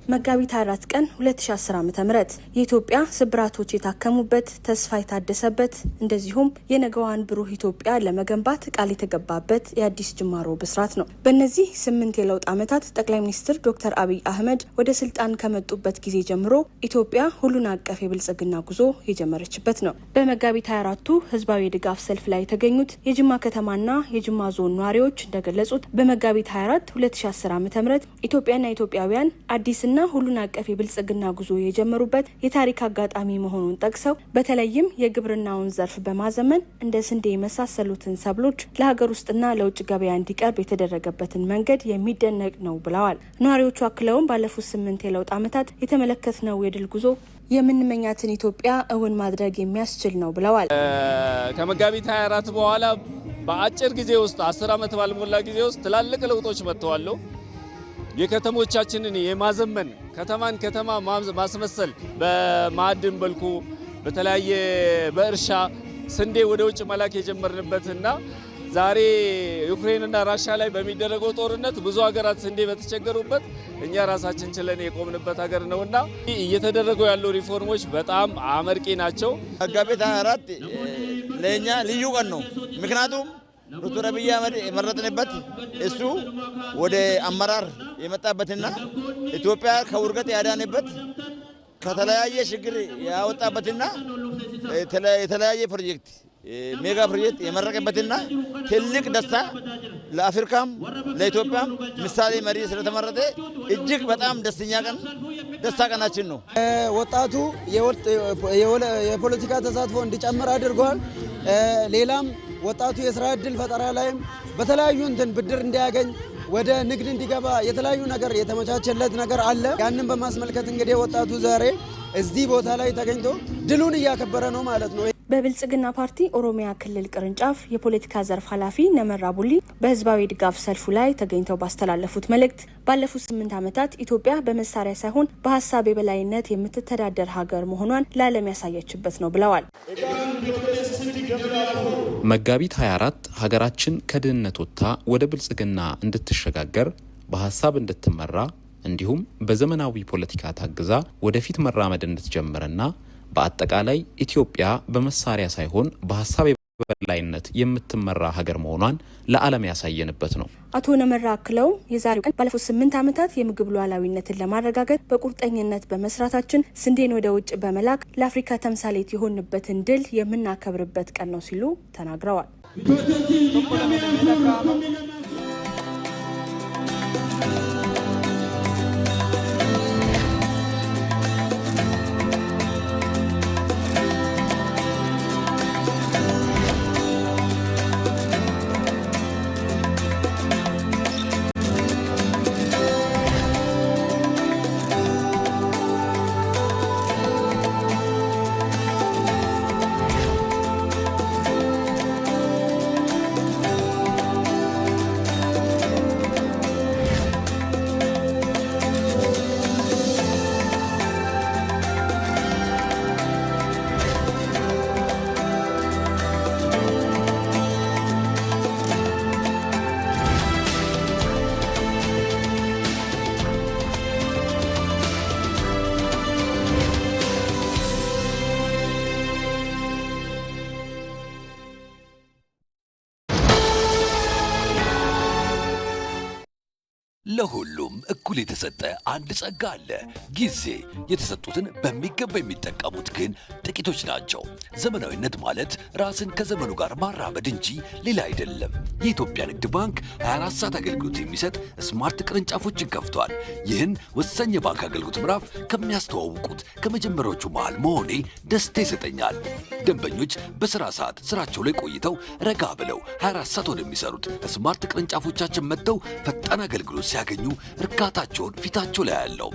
መጋቢት 4 ቀን 2010 ዓ.ም የኢትዮጵያ ስብራቶች የታከሙበት ተስፋ የታደሰበት እንደዚሁም የነገዋን ብሩህ ኢትዮጵያ ለመገንባት ቃል የተገባበት የአዲስ ጅማሮ ብስራት ነው። በእነዚህ 8 የለውጥ ዓመታት ጠቅላይ ሚኒስትር ዶክተር አብይ አህመድ ወደ ስልጣን ከመጡበት ጊዜ ጀምሮ ኢትዮጵያ ሁሉን አቀፍ የብልጽግና ጉዞ የጀመረችበት ነው። በመጋቢት 24ቱ ህዝባዊ ድጋፍ ሰልፍ ላይ የተገኙት የጅማ ከተማና የጅማ ዞን ነዋሪዎች እንደገለጹት በመጋቢት 24 2010 ዓ.ም ኢትዮጵያና ኢትዮጵያውያን አዲስና ሁሉን አቀፍ የብልጽግና ጉዞ የጀመሩበት የታሪክ አጋጣሚ መሆኑን ጠቅሰው በተለይም የግብርናውን ዘርፍ በማዘመን እንደ ስንዴ የመሳሰሉትን ሰብሎች ለሀገር ውስጥና ለውጭ ገበያ እንዲቀርብ የተደረገበትን መንገድ የሚደነቅ ነው ብለዋል። ነዋሪዎቹ አክለውም ባለፉት 8 የለውጥ ዓመታት የተመለከትነው የድል ጉዞ የምንመኛትን ኢትዮጵያ እውን ማድረግ የሚያስችል ነው ብለዋል። ከመጋቢት 24 በኋላ በአጭር ጊዜ ውስጥ 10 ዓመት ባልሞላ ጊዜ ውስጥ ትላልቅ ለውጦች መጥተዋል። የከተሞቻችንን የማዘመን ከተማን ከተማ ማስመሰል በማዕድን በልኩ በተለያየ በእርሻ ስንዴ ወደ ውጭ መላክ የጀመርንበትና ዛሬ ዩክሬንና ራሽያ ላይ በሚደረገው ጦርነት ብዙ ሀገራት ስንዴ በተቸገሩበት እኛ ራሳችን ችለን የቆምንበት ሀገር ነውና እየተደረጉ ያሉ ሪፎርሞች በጣም አመርቂ ናቸው። መጋቢት 24 ለኛ ልዩ ቀን ነው። ምክንያቱም ዶክተር አብይ አህመድ የመረጥንበት እሱ ወደ አመራር የመጣበትና ኢትዮጵያ ከውርገት ያዳነበት ከተለያየ ችግር ያወጣበትና የተለያየ ፕሮጀክት ሜጋ ፕሮጀክት የመረቀበትና ትልቅ ደስታ ለአፍሪካም ለኢትዮጵያም ምሳሌ መሪ ስለተመረጠ እጅግ በጣም ደስታ ቀናችን ነው። ወጣቱ የፖለቲካ ተሳትፎ እንዲጨምር አድርጓል። ሌላም ወጣቱ የስራ እድል ፈጠራ ላይም በተለያዩ ብድር እንዲያገኝ ወደ ንግድ እንዲገባ የተለያዩ ነገር የተመቻቸለት ነገር አለ። ያንን በማስመልከት እንግዲህ ወጣቱ ዛሬ እዚህ ቦታ ላይ ተገኝቶ ድሉን እያከበረ ነው ማለት ነው። በብልጽግና ፓርቲ ኦሮሚያ ክልል ቅርንጫፍ የፖለቲካ ዘርፍ ኃላፊ ነመራ ቡሊ በህዝባዊ ድጋፍ ሰልፉ ላይ ተገኝተው ባስተላለፉት መልእክት ባለፉት 8 ዓመታት ኢትዮጵያ በመሳሪያ ሳይሆን በሀሳብ የበላይነት የምትተዳደር ሀገር መሆኗን ለዓለም ያሳየችበት ነው ብለዋል። መጋቢት 24 ሀገራችን ከድህነት ወጥታ ወደ ብልጽግና እንድትሸጋገር በሀሳብ እንድትመራ እንዲሁም በዘመናዊ ፖለቲካ ታግዛ ወደፊት መራመድ እንድትጀምርና በአጠቃላይ ኢትዮጵያ በመሳሪያ ሳይሆን በሀሳብ በላይነት የምትመራ ሀገር መሆኗን ለዓለም ያሳየንበት ነው። አቶ ነመራ አክለው የዛሬው ቀን ባለፉት 8 ዓመታት የምግብ ሉዓላዊነትን ለማረጋገጥ በቁርጠኝነት በመስራታችን ስንዴን ወደ ውጭ በመላክ ለአፍሪካ ተምሳሌት የሆንበትን ድል የምናከብርበት ቀን ነው ሲሉ ተናግረዋል። ለሁሉም እኩል የተሰጠ አንድ ጸጋ አለ። ጊዜ። የተሰጡትን በሚገባ የሚጠቀሙት ግን ጥቂቶች ናቸው። ዘመናዊነት ማለት ራስን ከዘመኑ ጋር ማራመድ እንጂ ሌላ አይደለም። የኢትዮጵያ ንግድ ባንክ 24 ሰዓት አገልግሎት የሚሰጥ ስማርት ቅርንጫፎችን ከፍቷል። ይህን ወሳኝ የባንክ አገልግሎት ምዕራፍ ከሚያስተዋውቁት ከመጀመሪያዎቹ መሃል መሆኔ ደስታ ይሰጠኛል። ደንበኞች በስራ ሰዓት ስራቸው ላይ ቆይተው ረጋ ብለው 24 ሰዓት ወደሚሰሩት ስማርት ቅርንጫፎቻችን መጥተው ፈጣን አገልግሎት ሲያገኙ እርካታቸውን ፊታቸው ላይ ያለው።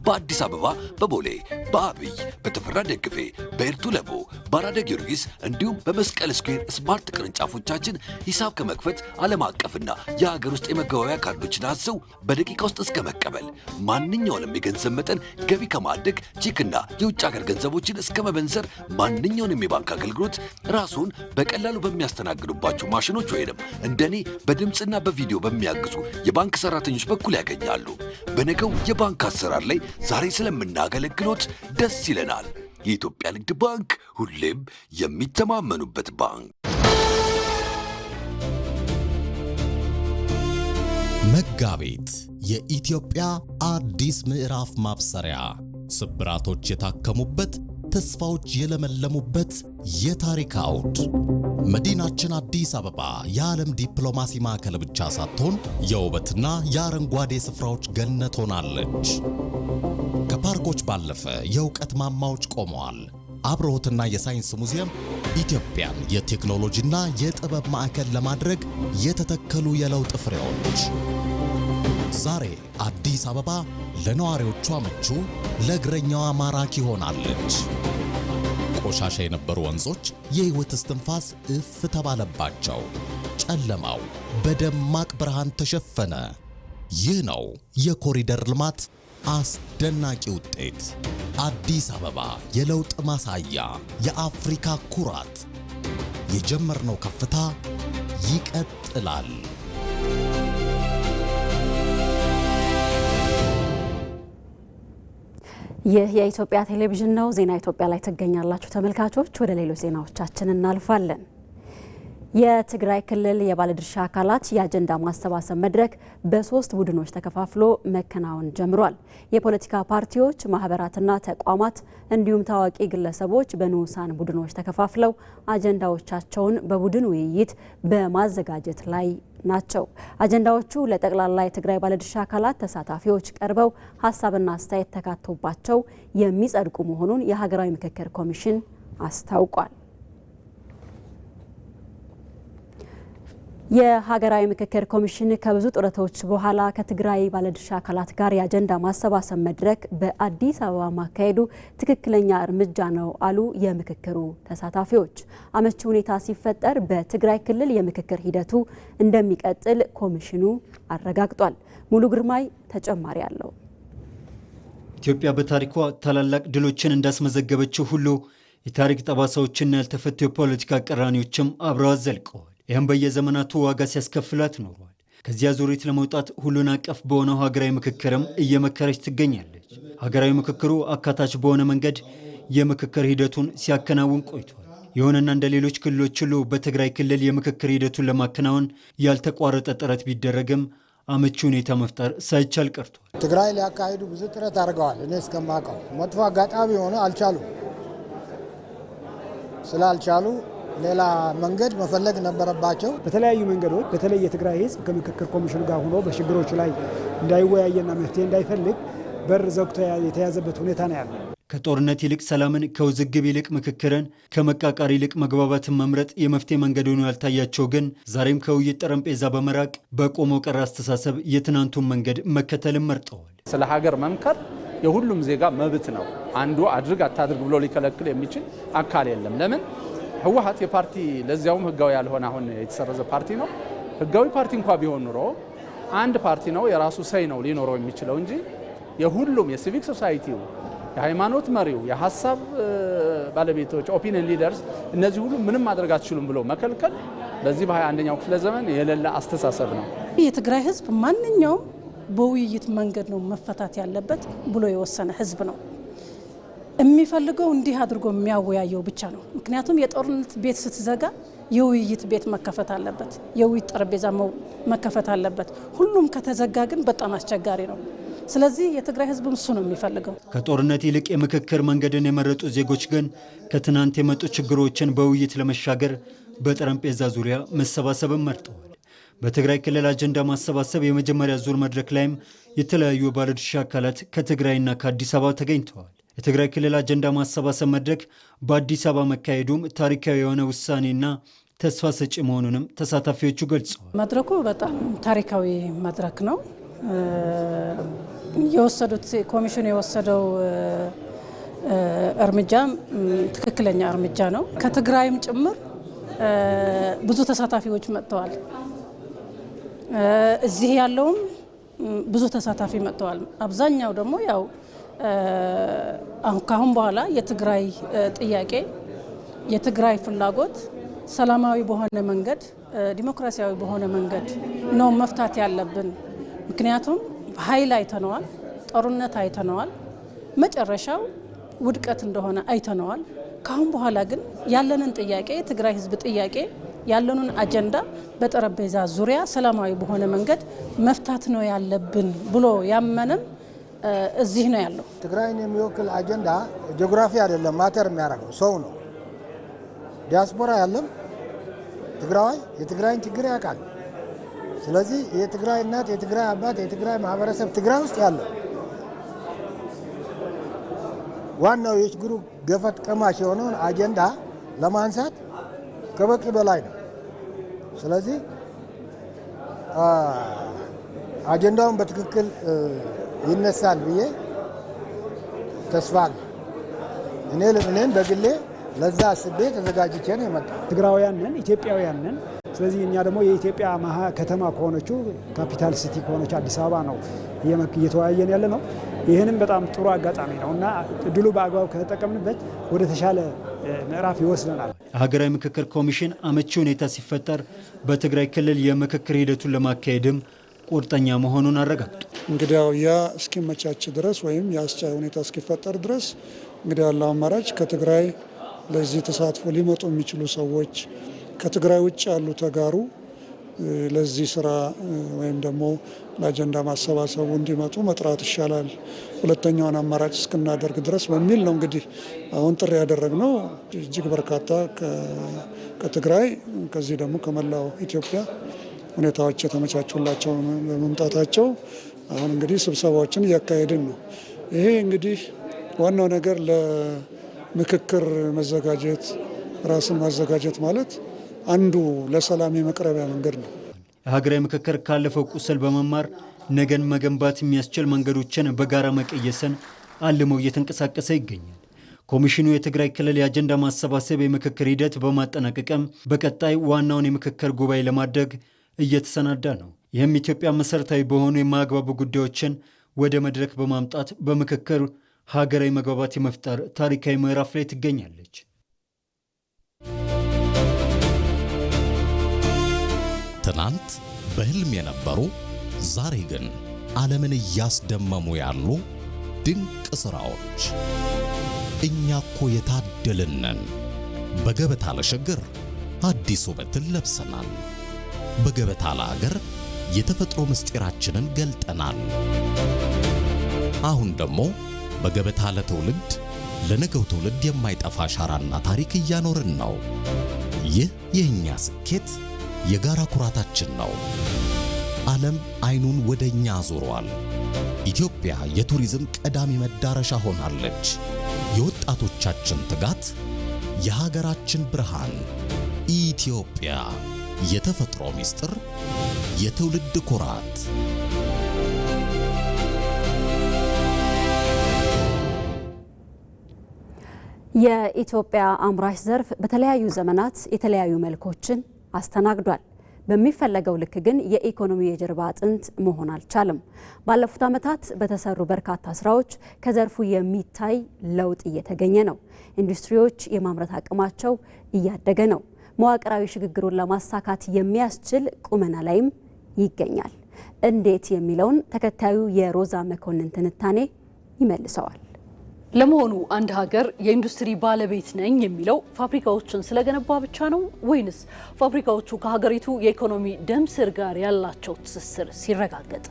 በአዲስ አበባ በቦሌ፣ በአብይ፣ በተፈራ ደግፌ፣ በኤርቱ ለቦ፣ በአራዳ ጊዮርጊስ እንዲሁም በመስቀል ስኩዌር ስማርት ቅርንጫፎቻችን ሂሳብ ከመክፈት ዓለም አቀፍና የሀገር ውስጥ የመገበያያ ካርዶችን አዘው በደቂቃ ውስጥ እስከ መቀበል፣ ማንኛውንም የገንዘብ መጠን ገቢ ከማድረግ ቼክና የውጭ ሀገር ገንዘቦችን እስከ መበንዘር ማንኛውንም የባንክ አገልግሎት ራሱን በቀላሉ በሚያስተናግዱባቸው ማሽኖች ወይንም እንደኔ በድምፅና በቪዲዮ በሚያግዙ የባንክ ሰራተኞች በኩል ያገኛሉ። በነገው የባንክ አሰራር ላይ ዛሬ ስለምናገለግሎት ደስ ይለናል። የኢትዮጵያ ንግድ ባንክ ሁሌም የሚተማመኑበት ባንክ። መጋቢት የኢትዮጵያ አዲስ ምዕራፍ ማብሰሪያ፣ ስብራቶች የታከሙበት፣ ተስፋዎች የለመለሙበት የታሪክ አውድ። መዲናችን አዲስ አበባ የዓለም ዲፕሎማሲ ማዕከል ብቻ ሳትሆን የውበትና የአረንጓዴ ስፍራዎች ገነት ሆናለች። ከፓርኮች ባለፈ የእውቀት ማማዎች ቆመዋል። አብሮትና የሳይንስ ሙዚየም ኢትዮጵያን የቴክኖሎጂና የጥበብ ማዕከል ለማድረግ የተተከሉ የለውጥ ፍሬዎች። ዛሬ አዲስ አበባ ለነዋሪዎቿ ምቹ፣ ለእግረኛዋ ማራኪ ሆናለች። ቆሻሻ የነበሩ ወንዞች የሕይወት እስትንፋስ እፍ ተባለባቸው። ጨለማው በደማቅ ብርሃን ተሸፈነ። ይህ ነው የኮሪደር ልማት አስደናቂ ውጤት። አዲስ አበባ የለውጥ ማሳያ፣ የአፍሪካ ኩራት። የጀመርነው ከፍታ ይቀጥላል። ይህ የኢትዮጵያ ቴሌቪዥን ነው። ዜና ኢትዮጵያ ላይ ትገኛላችሁ ተመልካቾች። ወደ ሌሎች ዜናዎቻችን እናልፋለን። የትግራይ ክልል የባለድርሻ አካላት የአጀንዳ ማሰባሰብ መድረክ በ3 ቡድኖች ተከፋፍሎ መከናወን ጀምሯል። የፖለቲካ ፓርቲዎች፣ ማህበራትና ተቋማት እንዲሁም ታዋቂ ግለሰቦች በንዑሳን ቡድኖች ተከፋፍለው አጀንዳዎቻቸውን በቡድን ውይይት በማዘጋጀት ላይ ናቸው። አጀንዳዎቹ ለጠቅላላ የትግራይ ባለድርሻ አካላት ተሳታፊዎች ቀርበው ሀሳብና አስተያየት ተካቶባቸው የሚጸድቁ መሆኑን የሀገራዊ ምክክር ኮሚሽን አስታውቋል። የሀገራዊ ምክክር ኮሚሽን ከብዙ ጥረቶች በኋላ ከትግራይ ባለድርሻ አካላት ጋር የአጀንዳ ማሰባሰብ መድረክ በአዲስ አበባ ማካሄዱ ትክክለኛ እርምጃ ነው አሉ የምክክሩ ተሳታፊዎች። አመቺ ሁኔታ ሲፈጠር በትግራይ ክልል የምክክር ሂደቱ እንደሚቀጥል ኮሚሽኑ አረጋግጧል። ሙሉ ግርማይ ተጨማሪ አለው። ኢትዮጵያ በታሪኳ ታላላቅ ድሎችን እንዳስመዘገበችው ሁሉ የታሪክ ጠባሳዎችና ያልተፈቱ የፖለቲካ ቅራኔዎችም አብረዋት ዘልቀዋል። ይህም በየዘመናቱ ዋጋ ሲያስከፍላት ኖሯል። ከዚያ ዙሪት ለመውጣት ሁሉን አቀፍ በሆነው ሀገራዊ ምክክርም እየመከረች ትገኛለች። ሀገራዊ ምክክሩ አካታች በሆነ መንገድ የምክክር ሂደቱን ሲያከናውን ቆይቷል። ይሁንና እንደ ሌሎች ክልሎች ሁሉ በትግራይ ክልል የምክክር ሂደቱን ለማከናወን ያልተቋረጠ ጥረት ቢደረግም አመቺ ሁኔታ መፍጠር ሳይቻል ቀርቷል። ትግራይ ሊያካሂዱ ብዙ ጥረት አድርገዋል። እኔ እስከማውቀው መጥፎ አጋጣሚ ሆኖ አልቻሉ። ስላልቻሉ ሌላ መንገድ መፈለግ ነበረባቸው። በተለያዩ መንገዶች በተለይ የትግራይ ህዝብ ከምክክር ኮሚሽኑ ጋር ሆኖ በችግሮቹ ላይ እንዳይወያየና መፍትሄ እንዳይፈልግ በር ዘግቶ የተያዘበት ሁኔታ ነው ያለው። ከጦርነት ይልቅ ሰላምን፣ ከውዝግብ ይልቅ ምክክርን፣ ከመቃቃር ይልቅ መግባባትን መምረጥ የመፍትሄ መንገድ ሆኖ ያልታያቸው ግን ዛሬም ከውይይት ጠረጴዛ በመራቅ በቆመው ቀር አስተሳሰብ የትናንቱን መንገድ መከተልን መርጠዋል። ስለ ሀገር መምከር የሁሉም ዜጋ መብት ነው። አንዱ አድርግ አታድርግ ብሎ ሊከለክል የሚችል አካል የለም። ለምን ህወሓት የፓርቲ ለዚያውም ህጋዊ ያልሆነ አሁን የተሰረዘ ፓርቲ ነው። ህጋዊ ፓርቲ እንኳ ቢሆን ኑሮ አንድ ፓርቲ ነው የራሱ ሰይ ነው ሊኖረው የሚችለው እንጂ የሁሉም የሲቪክ ሶሳይቲው፣ የሃይማኖት መሪው፣ የሀሳብ ባለቤቶች ኦፒኒየን ሊደርስ እነዚህ ሁሉ ምንም ማድረግ አትችሉም ብሎ መከልከል በዚህ በ21ኛው ክፍለ ዘመን የሌለ አስተሳሰብ ነው። የትግራይ ህዝብ ማንኛውም በውይይት መንገድ ነው መፈታት ያለበት ብሎ የወሰነ ህዝብ ነው። የሚፈልገው እንዲህ አድርጎ የሚያወያየው ብቻ ነው። ምክንያቱም የጦርነት ቤት ስትዘጋ የውይይት ቤት መከፈት አለበት፣ የውይይት ጠረጴዛ መከፈት አለበት። ሁሉም ከተዘጋ ግን በጣም አስቸጋሪ ነው። ስለዚህ የትግራይ ህዝብ እሱ ነው የሚፈልገው። ከጦርነት ይልቅ የምክክር መንገድን የመረጡ ዜጎች ግን ከትናንት የመጡ ችግሮችን በውይይት ለመሻገር በጠረጴዛ ዙሪያ መሰባሰብን መርጠዋል። በትግራይ ክልል አጀንዳ ማሰባሰብ የመጀመሪያ ዙር መድረክ ላይም የተለያዩ ባለድርሻ አካላት ከትግራይና ከአዲስ አበባ ተገኝተዋል። የትግራይ ክልል አጀንዳ ማሰባሰብ መድረክ በአዲስ አበባ መካሄዱም ታሪካዊ የሆነ ውሳኔና ተስፋ ሰጪ መሆኑንም ተሳታፊዎቹ ገልጸዋል። መድረኩ በጣም ታሪካዊ መድረክ ነው። የወሰዱት ኮሚሽኑ የወሰደው እርምጃ ትክክለኛ እርምጃ ነው። ከትግራይም ጭምር ብዙ ተሳታፊዎች መጥተዋል። እዚህ ያለውም ብዙ ተሳታፊ መጥተዋል። አብዛኛው ደግሞ ያው ካሁን በኋላ የትግራይ ጥያቄ የትግራይ ፍላጎት ሰላማዊ በሆነ መንገድ ዲሞክራሲያዊ በሆነ መንገድ ነው መፍታት ያለብን። ምክንያቱም ኃይል አይተነዋል፣ ጦርነት አይተነዋል፣ መጨረሻው ውድቀት እንደሆነ አይተነዋል። ካሁን በኋላ ግን ያለንን ጥያቄ የትግራይ ህዝብ ጥያቄ ያለንን አጀንዳ በጠረጴዛ ዙሪያ ሰላማዊ በሆነ መንገድ መፍታት ነው ያለብን ብሎ ያመነም እዚህ ነው ያለው። ትግራይን የሚወክል አጀንዳ ጂኦግራፊ አይደለም ማተር የሚያደርገው ሰው ነው። ዲያስፖራ ያለም ትግራዋይ የትግራይን ችግር ያውቃል። ስለዚህ የትግራይ እናት፣ የትግራይ አባት፣ የትግራይ ማህበረሰብ ትግራይ ውስጥ ያለው ዋናው የችግሩ ገፈት ቀማሽ የሆነውን አጀንዳ ለማንሳት ከበቂ በላይ ነው። ስለዚህ አጀንዳውን በትክክል ይነሳል ብዬ ተስፋ አለ። እኔም በግሌ ለዛ አስቤ ተዘጋጅቼ ነው የመጣው። ትግራውያን ነን፣ ኢትዮጵያውያን ነን። ስለዚህ እኛ ደግሞ የኢትዮጵያ ከተማ ከሆነችው ካፒታል ሲቲ ከሆነች አዲስ አበባ ነው እየተወያየን ያለ ነው። ይህንም በጣም ጥሩ አጋጣሚ ነው እና እድሉ በአግባቡ ከተጠቀምንበት ወደ ተሻለ ምዕራፍ ይወስደናል። ሀገራዊ ምክክር ኮሚሽን አመቺ ሁኔታ ሲፈጠር በትግራይ ክልል የምክክር ሂደቱን ለማካሄድም ቁርጠኛ መሆኑን አረጋግጡ። እንግዲያው ያ እስኪመቻች ድረስ ወይም የአስቻይ ሁኔታ እስኪፈጠር ድረስ እንግዲህ ያለው አማራጭ ከትግራይ ለዚህ ተሳትፎ ሊመጡ የሚችሉ ሰዎች ከትግራይ ውጭ ያሉ ተጋሩ ለዚህ ስራ ወይም ደግሞ ለአጀንዳ ማሰባሰቡ እንዲመጡ መጥራት ይሻላል፣ ሁለተኛውን አማራጭ እስክናደርግ ድረስ በሚል ነው እንግዲህ አሁን ጥሪ ያደረግነው። እጅግ በርካታ ከትግራይ ከዚህ ደግሞ ከመላው ኢትዮጵያ ሁኔታዎች የተመቻቹላቸው በመምጣታቸው አሁን እንግዲህ ስብሰባዎችን እያካሄድን ነው። ይሄ እንግዲህ ዋናው ነገር ለምክክር መዘጋጀት፣ ራስን ማዘጋጀት ማለት አንዱ ለሰላም የመቅረቢያ መንገድ ነው። ሀገራዊ ምክክር ካለፈው ቁስል በመማር ነገን መገንባት የሚያስችል መንገዶችን በጋራ መቀየስን አልመው እየተንቀሳቀሰ ይገኛል። ኮሚሽኑ የትግራይ ክልል የአጀንዳ ማሰባሰብ የምክክር ሂደት በማጠናቀቅም በቀጣይ ዋናውን የምክክር ጉባኤ ለማድረግ እየተሰናዳ ነው። ይህም ኢትዮጵያ መሰረታዊ በሆኑ የማያግባቡ ጉዳዮችን ወደ መድረክ በማምጣት በምክክር ሀገራዊ መግባባት የመፍጠር ታሪካዊ ምዕራፍ ላይ ትገኛለች። ትናንት በህልም የነበሩ ዛሬ ግን ዓለምን እያስደመሙ ያሉ ድንቅ ሥራዎች። እኛ እኮ የታደልን ነን። በገበታ ለሸገር አዲስ ውበትን ለብሰናል። በገበታ ለሀገር የተፈጥሮ ምስጢራችንን ገልጠናል። አሁን ደግሞ በገበታ ለትውልድ ለነገው ትውልድ የማይጠፋ አሻራና ታሪክ እያኖርን ነው። ይህ የኛ ስኬት የጋራ ኩራታችን ነው። ዓለም አይኑን ወደኛ አዙሯል። ኢትዮጵያ የቱሪዝም ቀዳሚ መዳረሻ ሆናለች። የወጣቶቻችን ትጋት የሀገራችን ብርሃን። ኢትዮጵያ የተፈጥሮ ምስጢር፣ የትውልድ ኩራት። የኢትዮጵያ አምራች ዘርፍ በተለያዩ ዘመናት የተለያዩ መልኮችን አስተናግዷል። በሚፈለገው ልክ ግን የኢኮኖሚ የጀርባ አጥንት መሆን አልቻለም። ባለፉት ዓመታት በተሰሩ በርካታ ስራዎች ከዘርፉ የሚታይ ለውጥ እየተገኘ ነው። ኢንዱስትሪዎች የማምረት አቅማቸው እያደገ ነው። መዋቅራዊ ሽግግሩን ለማሳካት የሚያስችል ቁመና ላይም ይገኛል። እንዴት የሚለውን ተከታዩ የሮዛ መኮንን ትንታኔ ይመልሰዋል። ለመሆኑ አንድ ሀገር የኢንዱስትሪ ባለቤት ነኝ የሚለው ፋብሪካዎችን ስለገነባ ብቻ ነው ወይንስ ፋብሪካዎቹ ከሀገሪቱ የኢኮኖሚ ደም ስር ጋር ያላቸው ትስስር ሲረጋገጥ?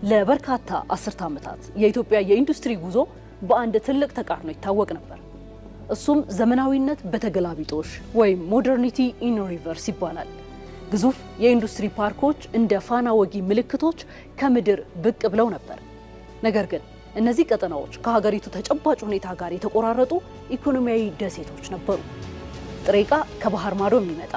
ለበርካታ አስርተ ዓመታት የኢትዮጵያ የኢንዱስትሪ ጉዞ በአንድ ትልቅ ተቃርኖ ይታወቅ ነበር። እሱም ዘመናዊነት በተገላቢጦሽ ወይም ሞደርኒቲ ኢን ሪቨርስ ይባላል። ግዙፍ የኢንዱስትሪ ፓርኮች እንደ ፋና ወጊ ምልክቶች ከምድር ብቅ ብለው ነበር። ነገር ግን እነዚህ ቀጠናዎች ከሀገሪቱ ተጨባጭ ሁኔታ ጋር የተቆራረጡ ኢኮኖሚያዊ ደሴቶች ነበሩ። ጥሬ ዕቃ ከባህር ማዶ የሚመጣ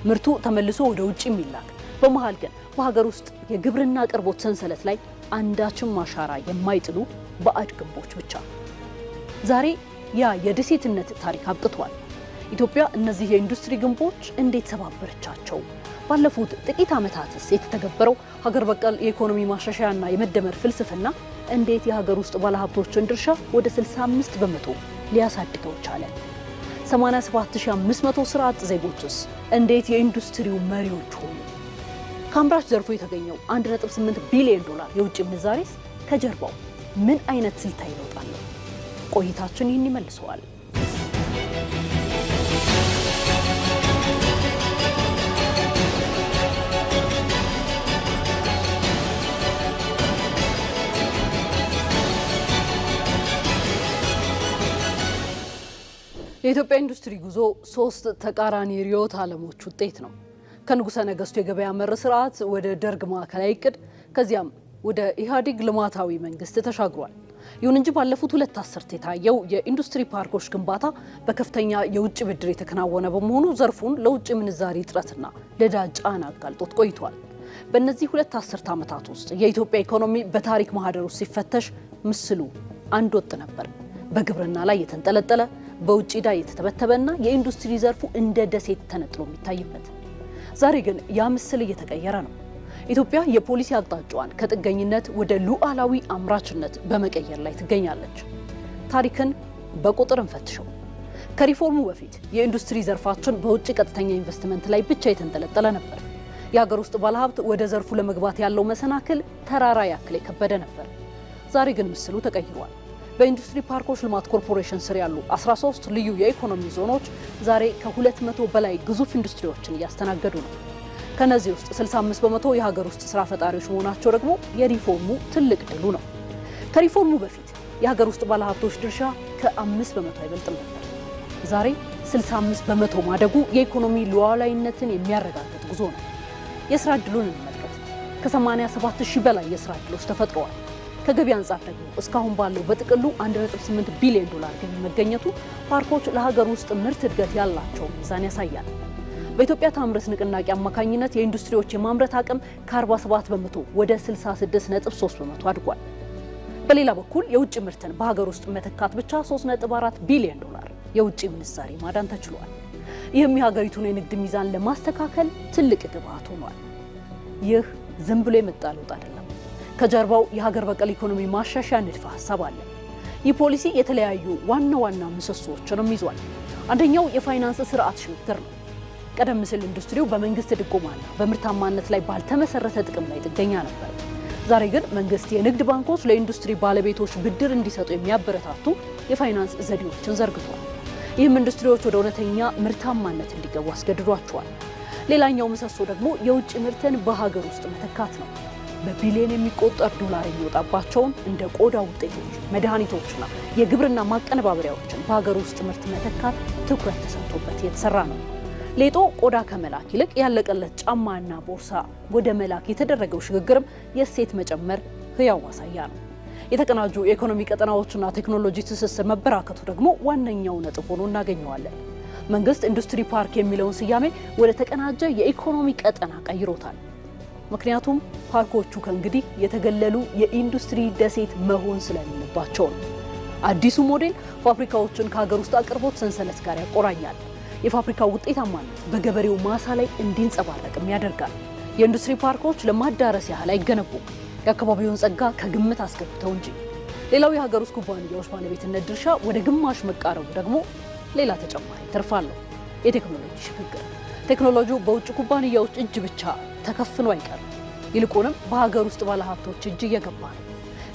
ምርቱ ተመልሶ ወደ ውጭ የሚላክ፣ በመሃል ግን በሀገር ውስጥ የግብርና አቅርቦት ሰንሰለት ላይ አንዳችም አሻራ የማይጥሉ ባዕድ ግንቦች ብቻ። ዛሬ ያ የደሴትነት ታሪክ አብቅቷል። ኢትዮጵያ እነዚህ የኢንዱስትሪ ግንቦች እንዴት ሰባበረቻቸው? ባለፉት ጥቂት ዓመታትስ የተተገበረው ሀገር በቀል የኢኮኖሚ ማሻሻያና የመደመር ፍልስፍና እንዴት የሀገር ውስጥ ባለሀብቶችን ድርሻ ወደ 65 በመቶ ሊያሳድገው ቻለ? 87500 ስራ አጥ ዜጎችስ እንዴት የኢንዱስትሪው መሪዎች ሆኑ? ከአምራች ዘርፉ የተገኘው 1.8 ቢሊዮን ዶላር የውጭ ምንዛሬስ ከጀርባው ምን አይነት ስልታዊ ለውጥ አለው? ቆይታችን ይህን ይመልሰዋል። የኢትዮጵያ ኢንዱስትሪ ጉዞ ሶስት ተቃራኒ ርዕዮተ ዓለሞች ውጤት ነው። ከንጉሠ ነገሥቱ የገበያ መር ስርዓት ወደ ደርግ ማዕከላዊ ዕቅድ ከዚያም ወደ ኢህአዴግ ልማታዊ መንግስት ተሻግሯል። ይሁን እንጂ ባለፉት ሁለት አስርት የታየው የኢንዱስትሪ ፓርኮች ግንባታ በከፍተኛ የውጭ ብድር የተከናወነ በመሆኑ ዘርፉን ለውጭ ምንዛሪ እጥረትና ለዕዳ ጫና አጋልጦት ቆይቷል። በእነዚህ ሁለት አስርት ዓመታት ውስጥ የኢትዮጵያ ኢኮኖሚ በታሪክ ማህደር ውስጥ ሲፈተሽ ምስሉ አንድ ወጥ ነበር። በግብርና ላይ የተንጠለጠለ፣ በውጭ ዕዳ የተተበተበና የኢንዱስትሪ ዘርፉ እንደ ደሴት ተነጥሎ የሚታይበት። ዛሬ ግን ያ ምስል እየተቀየረ ነው። ኢትዮጵያ የፖሊሲ አቅጣጫዋን ከጥገኝነት ወደ ሉዓላዊ አምራችነት በመቀየር ላይ ትገኛለች። ታሪክን በቁጥር እንፈትሸው። ከሪፎርሙ በፊት የኢንዱስትሪ ዘርፋችን በውጭ ቀጥተኛ ኢንቨስትመንት ላይ ብቻ የተንጠለጠለ ነበር። የሀገር ውስጥ ባለሀብት ወደ ዘርፉ ለመግባት ያለው መሰናክል ተራራ ያክል የከበደ ነበር። ዛሬ ግን ምስሉ ተቀይሯል። በኢንዱስትሪ ፓርኮች ልማት ኮርፖሬሽን ስር ያሉ 13 ልዩ የኢኮኖሚ ዞኖች ዛሬ ከ200 በላይ ግዙፍ ኢንዱስትሪዎችን እያስተናገዱ ነው። ከነዚህ ውስጥ 65 በመቶ የሀገር ውስጥ ስራ ፈጣሪዎች መሆናቸው ደግሞ የሪፎርሙ ትልቅ ድሉ ነው። ከሪፎርሙ በፊት የሀገር ውስጥ ባለሀብቶች ድርሻ ከ5 በመቶ አይበልጥም ነበር። ዛሬ 65 በመቶ ማደጉ የኢኮኖሚ ሉዓላዊነትን የሚያረጋግጥ ጉዞ ነው። የስራ ዕድሉን እንመልከት። ከ87 ሺህ በላይ የስራ ዕድሎች ተፈጥረዋል። ከገቢ አንጻር ደግሞ እስካሁን ባለው በጥቅሉ 1.8 ቢሊዮን ዶላር ገቢ መገኘቱ ፓርኮች ለሀገር ውስጥ ምርት እድገት ያላቸው ሚዛን ያሳያል። በኢትዮጵያ ታምርት ንቅናቄ አማካኝነት የኢንዱስትሪዎች የማምረት አቅም ከ47 በመቶ ወደ 66.3 በመቶ አድጓል። በሌላ በኩል የውጭ ምርትን በሀገር ውስጥ መተካት ብቻ 3.4 ቢሊዮን ዶላር የውጭ ምንዛሪ ማዳን ተችሏል። ይህም የሀገሪቱን የንግድ ሚዛን ለማስተካከል ትልቅ ግብዓት ሆኗል። ይህ ዝም ብሎ የመጣ ለውጥ አይደለም። ከጀርባው የሀገር በቀል ኢኮኖሚ ማሻሻያ ንድፈ ሀሳብ አለ። ይህ ፖሊሲ የተለያዩ ዋና ዋና ምሰሶዎችንም ይዟል። አንደኛው የፋይናንስ ስርዓት ሽግግር ነው። ቀደም ሲል ኢንዱስትሪው በመንግስት ድጎማና በምርታማነት ላይ ባልተመሰረተ ጥቅም ላይ ጥገኛ ነበር። ዛሬ ግን መንግስት የንግድ ባንኮች ለኢንዱስትሪ ባለቤቶች ብድር እንዲሰጡ የሚያበረታቱ የፋይናንስ ዘዴዎችን ዘርግቷል። ይህም ኢንዱስትሪዎች ወደ እውነተኛ ምርታማነት እንዲገቡ አስገድዷቸዋል። ሌላኛው ምሰሶ ደግሞ የውጭ ምርትን በሀገር ውስጥ መተካት ነው። በቢሊዮን የሚቆጠር ዶላር የሚወጣባቸውን እንደ ቆዳ ውጤቶች፣ መድኃኒቶችና የግብርና ማቀነባበሪያዎችን በሀገር ውስጥ ምርት መተካት ትኩረት ተሰጥቶበት የተሰራ ነው። ሌጦ ቆዳ ከመላክ ይልቅ ያለቀለት ጫማና ቦርሳ ወደ መላክ የተደረገው ሽግግርም የእሴት መጨመር ህያው ማሳያ ነው። የተቀናጁ የኢኮኖሚ ቀጠናዎችና ቴክኖሎጂ ትስስር መበራከቱ ደግሞ ዋነኛው ነጥብ ሆኖ እናገኘዋለን። መንግስት ኢንዱስትሪ ፓርክ የሚለውን ስያሜ ወደ ተቀናጀ የኢኮኖሚ ቀጠና ቀይሮታል። ምክንያቱም ፓርኮቹ ከእንግዲህ የተገለሉ የኢንዱስትሪ ደሴት መሆን ስለሌለባቸው ነው። አዲሱ ሞዴል ፋብሪካዎችን ከሀገር ውስጥ አቅርቦት ሰንሰለት ጋር ያቆራኛል። የፋብሪካ ውጤታማነት በገበሬው ማሳ ላይ እንዲንጸባረቅም ያደርጋል። የኢንዱስትሪ ፓርኮች ለማዳረስ ያህል አይገነቡም፣ የአካባቢውን ጸጋ ከግምት አስገብተው እንጂ። ሌላው የሀገር ውስጥ ኩባንያዎች ባለቤትነት ድርሻ ወደ ግማሽ መቃረቡ ደግሞ ሌላ ተጨማሪ ትርፍ አለው። የቴክኖሎጂ ሽግግር። ቴክኖሎጂው በውጭ ኩባንያዎች እጅ ብቻ ተከፍኖ አይቀርም። ይልቁንም በሀገር ውስጥ ባለሀብቶች እጅ እየገባ ነው።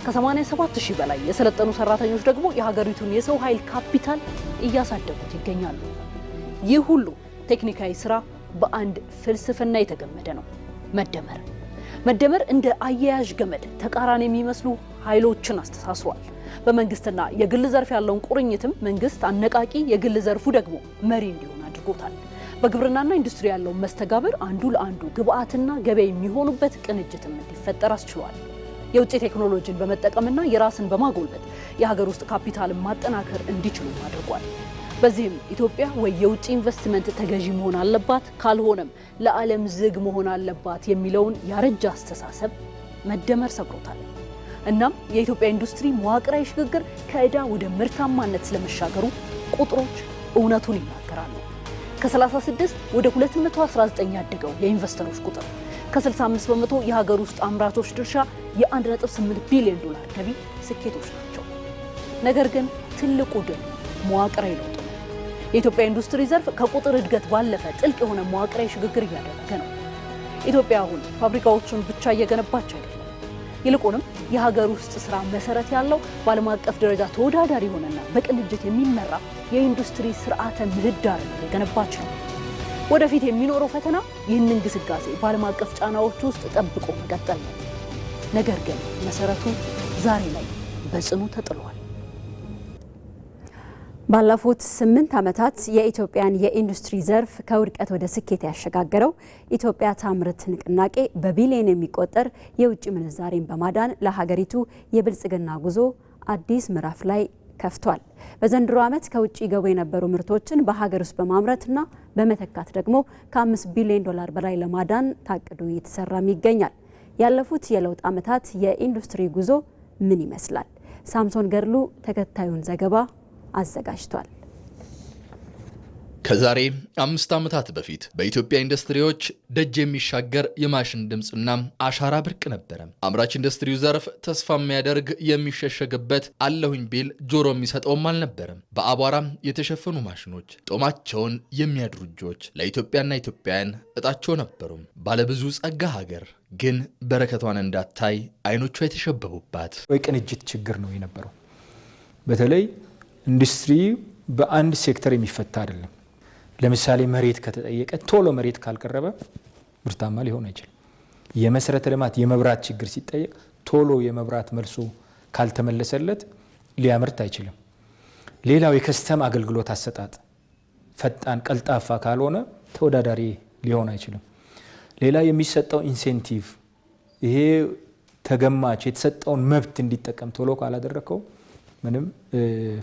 ከ87,000 በላይ የሰለጠኑ ሰራተኞች ደግሞ የሀገሪቱን የሰው ኃይል ካፒታል እያሳደጉት ይገኛሉ። ይህ ሁሉ ቴክኒካዊ ስራ በአንድ ፍልስፍና የተገመደ ነው፣ መደመር። መደመር እንደ አያያዥ ገመድ ተቃራኒ የሚመስሉ ኃይሎችን አስተሳስሯል። በመንግስትና የግል ዘርፍ ያለውን ቁርኝትም መንግስት አነቃቂ፣ የግል ዘርፉ ደግሞ መሪ እንዲሆን አድርጎታል። በግብርናና ኢንዱስትሪ ያለውን መስተጋብር አንዱ ለአንዱ ግብአትና ገበያ የሚሆኑበት ቅንጅትም እንዲፈጠር አስችሏል። የውጭ ቴክኖሎጂን በመጠቀምና የራስን በማጎልበት የሀገር ውስጥ ካፒታልን ማጠናከር እንዲችሉ አድርጓል። በዚህም ኢትዮጵያ ወይ የውጭ ኢንቨስትመንት ተገዢ መሆን አለባት፣ ካልሆነም ለዓለም ዝግ መሆን አለባት የሚለውን ያረጀ አስተሳሰብ መደመር ሰብሮታል። እናም የኢትዮጵያ ኢንዱስትሪ መዋቅራዊ ሽግግር ከዕዳ ወደ ምርታማነት ስለመሻገሩ ቁጥሮች እውነቱን ይናገራሉ። ከ36 ወደ 219 ያደገው የኢንቨስተሮች ቁጥር፣ ከ65 በመቶ የሀገር ውስጥ አምራቾች ድርሻ፣ የ1.8 ቢሊዮን ዶላር ገቢ ስኬቶች ናቸው። ነገር ግን ትልቁ ድል መዋቅራዊ ለውጥ ነው። የኢትዮጵያ ኢንዱስትሪ ዘርፍ ከቁጥር እድገት ባለፈ ጥልቅ የሆነ መዋቅራዊ ሽግግር እያደረገ ነው። ኢትዮጵያ አሁን ፋብሪካዎችን ብቻ እየገነባች አይደለም። ይልቁንም የሀገር ውስጥ ስራ መሰረት ያለው በዓለም አቀፍ ደረጃ ተወዳዳሪ የሆነና በቅንጅት የሚመራ የኢንዱስትሪ ስርዓተ ምህዳር እየገነባች ነው። ወደፊት የሚኖረው ፈተና ይህንን ግስጋሴ በዓለም አቀፍ ጫናዎች ውስጥ ጠብቆ መቀጠል ነው። ነገር ግን መሰረቱ ዛሬ ላይ በጽኑ ተጥሏል። ባለፉት 8 ዓመታት የኢትዮጵያን የኢንዱስትሪ ዘርፍ ከውድቀት ወደ ስኬት ያሸጋገረው ኢትዮጵያ ታምርት ንቅናቄ በቢሊዮን የሚቆጠር የውጭ ምንዛሬን በማዳን ለሀገሪቱ የብልጽግና ጉዞ አዲስ ምዕራፍ ላይ ከፍቷል። በዘንድሮ ዓመት ከውጭ ገቡ የነበሩ ምርቶችን በሀገር ውስጥ በማምረትና በመተካት ደግሞ ከ5 ቢሊዮን ዶላር በላይ ለማዳን ታቅዶ እየተሰራም ይገኛል። ያለፉት የለውጥ ዓመታት የኢንዱስትሪ ጉዞ ምን ይመስላል? ሳምሶን ገድሉ ተከታዩን ዘገባ አዘጋጅቷል። ከዛሬ 5 ዓመታት በፊት በኢትዮጵያ ኢንዱስትሪዎች ደጅ የሚሻገር የማሽን ድምፅና አሻራ ብርቅ ነበረ። አምራች ኢንዱስትሪው ዘርፍ ተስፋ የሚያደርግ የሚሸሸግበት አለሁኝ ቢል ጆሮ የሚሰጠውም አልነበረም። በአቧራ የተሸፈኑ ማሽኖች፣ ጦማቸውን የሚያድሩ እጆች ለኢትዮጵያና ኢትዮጵያውያን እጣቸው ነበሩ። ባለብዙ ጸጋ ሀገር ግን በረከቷን እንዳታይ አይኖቿ የተሸበቡባት የቅንጅት ችግር ነው የነበረው። በተለይ ኢንዱስትሪ በአንድ ሴክተር የሚፈታ አይደለም። ለምሳሌ መሬት ከተጠየቀ ቶሎ መሬት ካልቀረበ ምርታማ ሊሆን አይችልም። የመሰረተ ልማት የመብራት ችግር ሲጠየቅ ቶሎ የመብራት መልሶ ካልተመለሰለት ሊያመርት አይችልም። ሌላው የከስተም አገልግሎት አሰጣጥ ፈጣን፣ ቀልጣፋ ካልሆነ ተወዳዳሪ ሊሆን አይችልም። ሌላ የሚሰጠው ኢንሴንቲቭ፣ ይሄ ተገማች የተሰጠውን መብት እንዲጠቀም ቶሎ ካላደረከው ምንም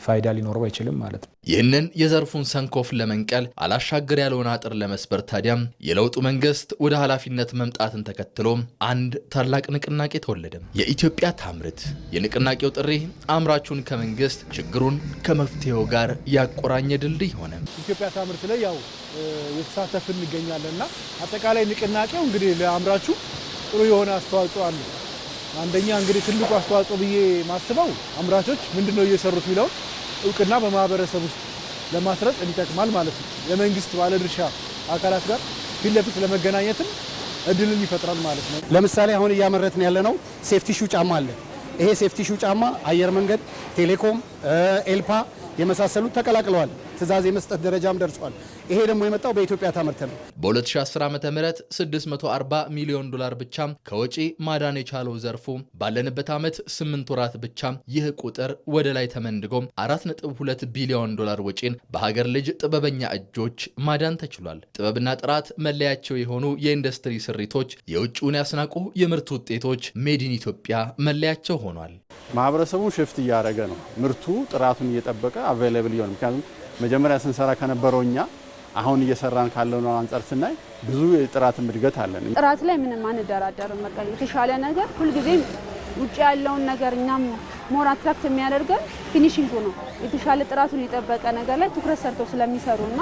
ፋይዳ ሊኖረው አይችልም ማለት ነው። ይህንን የዘርፉን ሰንኮፍ ለመንቀል አላሻገር ያለውን አጥር ለመስበር ታዲያም የለውጡ መንግስት ወደ ኃላፊነት መምጣትን ተከትሎ አንድ ታላቅ ንቅናቄ ተወለደ። የኢትዮጵያ ታምርት። የንቅናቄው ጥሪ አምራቹን ከመንግስት ችግሩን ከመፍትሄው ጋር ያቆራኘ ድልድይ ሆነ። ኢትዮጵያ ታምርት ላይ ያው የተሳተፍን እንገኛለንና አጠቃላይ ንቅናቄው እንግዲህ ለአምራቹ ጥሩ የሆነ አስተዋጽኦ አለው። አንደኛ እንግዲህ ትልቁ አስተዋጽኦ ብዬ ማስበው አምራቾች ምንድነው እየሰሩት የሚለው እውቅና በማህበረሰብ ውስጥ ለማስረጽ ይጠቅማል ማለት ነው። የመንግስት ባለድርሻ አካላት ጋር ፊት ለፊት ለመገናኘትም እድልን ይፈጥራል ማለት ነው። ለምሳሌ አሁን እያመረትን ያለነው ሴፍቲ ሹ ጫማ አለ። ይሄ ሴፍቲ ሹ ጫማ አየር መንገድ፣ ቴሌኮም፣ ኤልፓ የመሳሰሉት ተቀላቅለዋል። ትዕዛዝ የመስጠት ደረጃም ደርሷል። ይሄ ደግሞ የመጣው በኢትዮጵያ ታምርት ነው። በ2010 ዓ.ም 640 ሚሊዮን ዶላር ብቻ ከወጪ ማዳን የቻለው ዘርፉ ባለንበት ዓመት 8 ወራት ብቻ ይህ ቁጥር ወደ ላይ ተመንድጎ 4.2 ቢሊዮን ዶላር ወጪን በሀገር ልጅ ጥበበኛ እጆች ማዳን ተችሏል። ጥበብና ጥራት መለያቸው የሆኑ የኢንዱስትሪ ስሪቶች የውጭውን ያስናቁ የምርት ውጤቶች ሜዲን ኢትዮጵያ መለያቸው ሆኗል። ማህበረሰቡ ሽፍት እያደረገ ነው። ምርቱ ጥራቱን እየጠበቀ አቬይላብል ይሆን። ምክንያቱም መጀመሪያ ስንሰራ ከነበረው እኛ አሁን እየሰራን ካለው አንጻር ስናይ ብዙ የጥራትም እድገት አለን። ጥራት ላይ ምንም አንደራደርም። በቃ የተሻለ ነገር ሁልጊዜም ውጭ ያለውን ነገር እኛም ሞር አትራክት የሚያደርገን ፊኒሺንጉ ነው። የተሻለ ጥራቱን የጠበቀ ነገር ላይ ትኩረት ሰርተው ስለሚሰሩና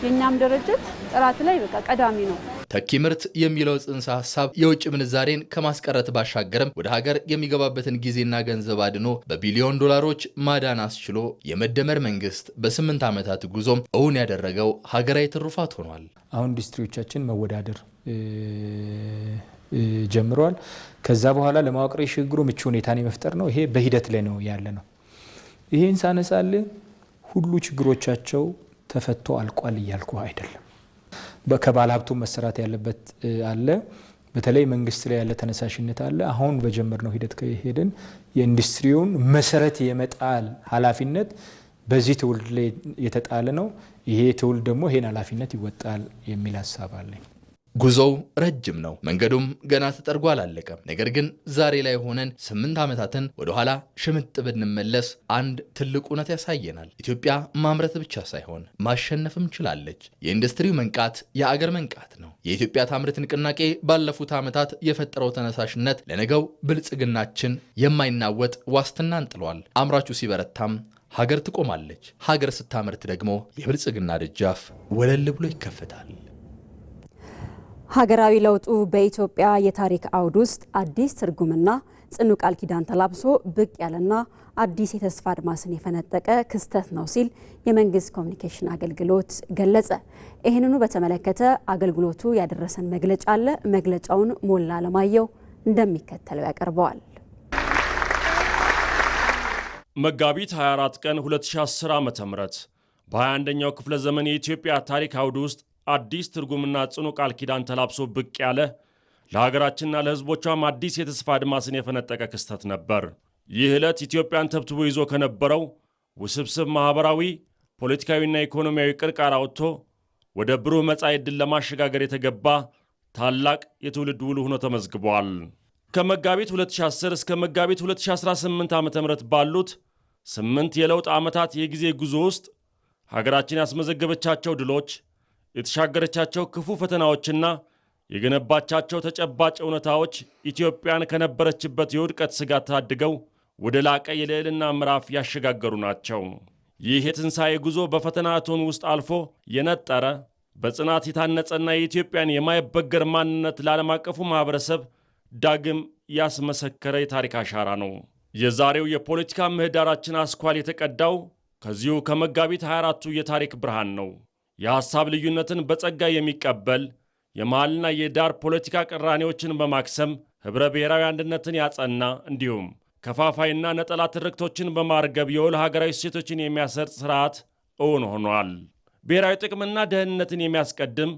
የኛም ድርጅት ጥራት ላይ በቃ ቀዳሚ ነው። ተኪ ምርት የሚለው ጽንሰ ሐሳብ የውጭ ምንዛሬን ከማስቀረት ባሻገርም ወደ ሀገር የሚገባበትን ጊዜና ገንዘብ አድኖ በቢሊዮን ዶላሮች ማዳን አስችሎ የመደመር መንግስት በ8 ዓመታት ጉዞም እውን ያደረገው ሀገራዊ ትሩፋት ሆኗል። አሁን ኢንዱስትሪዎቻችን መወዳደር ጀምረዋል። ከዛ በኋላ ለማዋቀር የሽግግሩ ምቹ ሁኔታን የመፍጠር ነው። ይሄ በሂደት ላይ ነው ያለ ነው። ይሄን ሳነሳል ሁሉ ችግሮቻቸው ተፈቶ አልቋል እያልኩ አይደለም። ከባለ ሀብቱ መሰራት ያለበት አለ። በተለይ መንግስት ላይ ያለ ተነሳሽነት አለ። አሁን በጀመርነው ሂደት ከሄድን የኢንዱስትሪውን መሰረት የመጣል ኃላፊነት በዚህ ትውልድ ላይ የተጣለ ነው። ይሄ ትውልድ ደግሞ ይሄን ኃላፊነት ይወጣል የሚል ሀሳብ አለኝ። ጉዞው ረጅም ነው። መንገዱም ገና ተጠርጎ አላለቀም። ነገር ግን ዛሬ ላይ ሆነን 8 ዓመታትን ወደ ኋላ ሽምጥ ብንመለስ አንድ ትልቅ እውነት ያሳየናል። ኢትዮጵያ ማምረት ብቻ ሳይሆን ማሸነፍም ችላለች። የኢንዱስትሪው መንቃት የአገር መንቃት ነው። የኢትዮጵያ ታምርት ንቅናቄ ባለፉት ዓመታት የፈጠረው ተነሳሽነት ለነገው ብልጽግናችን የማይናወጥ ዋስትና እንጥሏል። አምራቹ ሲበረታም ሀገር ትቆማለች። ሀገር ስታመርት ደግሞ የብልጽግና ደጃፍ ወለል ብሎ ይከፈታል። ሀገራዊ ለውጡ በኢትዮጵያ የታሪክ አውድ ውስጥ አዲስ ትርጉምና ጽኑ ቃል ኪዳን ተላብሶ ብቅ ያለና አዲስ የተስፋ አድማስን የፈነጠቀ ክስተት ነው ሲል የመንግስት ኮሚኒኬሽን አገልግሎት ገለጸ። ይህንኑ በተመለከተ አገልግሎቱ ያደረሰን መግለጫ አለ። መግለጫውን ሞላ አለማየሁ እንደሚከተለው ያቀርበዋል። መጋቢት 24 ቀን 2010 ዓ.ም በ21ኛው ክፍለ ዘመን የኢትዮጵያ ታሪክ አውድ ውስጥ አዲስ ትርጉምና ጽኑ ቃል ኪዳን ተላብሶ ብቅ ያለ ለሀገራችንና ለሕዝቦቿም አዲስ የተስፋ አድማስን የፈነጠቀ ክስተት ነበር። ይህ ዕለት ኢትዮጵያን ተብትቦ ይዞ ከነበረው ውስብስብ ማኅበራዊ፣ ፖለቲካዊና ኢኮኖሚያዊ ቅርቃር አውጥቶ ወደ ብሩህ መጻኢ ዕድል ለማሸጋገር የተገባ ታላቅ የትውልድ ውል ሆኖ ተመዝግቧል። ከመጋቢት 2010 እስከ መጋቢት 2018 ዓ.ም ባሉት 8 የለውጥ ዓመታት የጊዜ ጉዞ ውስጥ ሀገራችን ያስመዘገበቻቸው ድሎች፣ የተሻገረቻቸው ክፉ ፈተናዎችና የገነባቻቸው ተጨባጭ እውነታዎች ኢትዮጵያን ከነበረችበት የውድቀት ስጋት ታድገው ወደ ላቀ የልዕልና ምዕራፍ ያሸጋገሩ ናቸው። ይህ የትንሣኤ ጉዞ በፈተና እቶን ውስጥ አልፎ የነጠረ በጽናት የታነጸና የኢትዮጵያን የማይበገር ማንነት ለዓለም አቀፉ ማኅበረሰብ ዳግም ያስመሰከረ የታሪክ አሻራ ነው። የዛሬው የፖለቲካ ምህዳራችን አስኳል የተቀዳው ከዚሁ ከመጋቢት 24ቱ የታሪክ ብርሃን ነው። የሐሳብ ልዩነትን በጸጋ የሚቀበል የመሃልና የዳር ፖለቲካ ቅራኔዎችን በማክሰም ኅብረ ብሔራዊ አንድነትን ያጸና እንዲሁም ከፋፋይና ነጠላ ትርክቶችን በማርገብ የወል ሀገራዊ እሴቶችን የሚያሰርጽ ሥርዓት እውን ሆኗል። ብሔራዊ ጥቅምና ደህንነትን የሚያስቀድም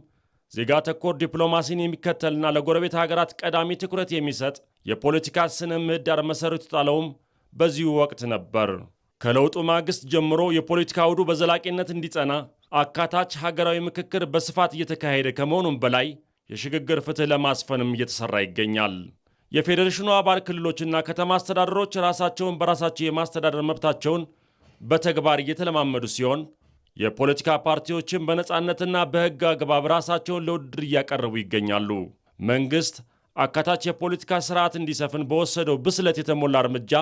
ዜጋ ተኮር ዲፕሎማሲን የሚከተልና ለጎረቤት ሀገራት ቀዳሚ ትኩረት የሚሰጥ የፖለቲካ ስነ ምህዳር መሠረቱ የጣለውም በዚሁ ወቅት ነበር። ከለውጡ ማግስት ጀምሮ የፖለቲካ አውዱ በዘላቂነት እንዲጸና አካታች ሀገራዊ ምክክር በስፋት እየተካሄደ ከመሆኑም በላይ የሽግግር ፍትህ ለማስፈንም እየተሰራ ይገኛል። የፌዴሬሽኑ አባል ክልሎችና ከተማ አስተዳደሮች ራሳቸውን በራሳቸው የማስተዳደር መብታቸውን በተግባር እየተለማመዱ ሲሆን የፖለቲካ ፓርቲዎችን በነፃነትና በሕግ አግባብ ራሳቸውን ለውድድር እያቀረቡ ይገኛሉ። መንግሥት አካታች የፖለቲካ ስርዓት እንዲሰፍን በወሰደው ብስለት የተሞላ እርምጃ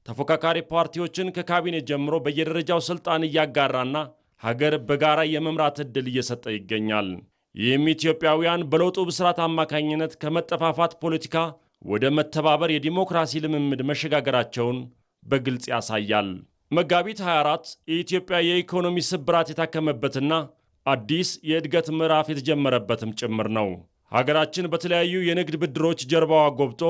ተፎካካሪ ፓርቲዎችን ከካቢኔ ጀምሮ በየደረጃው ስልጣን እያጋራና ሀገር በጋራ የመምራት ዕድል እየሰጠ ይገኛል። ይህም ኢትዮጵያውያን በለውጡ ብስራት አማካኝነት ከመጠፋፋት ፖለቲካ ወደ መተባበር የዲሞክራሲ ልምምድ መሸጋገራቸውን በግልጽ ያሳያል። መጋቢት 24 የኢትዮጵያ የኢኮኖሚ ስብራት የታከመበትና አዲስ የእድገት ምዕራፍ የተጀመረበትም ጭምር ነው። ሀገራችን በተለያዩ የንግድ ብድሮች ጀርባዋ ጎብጦ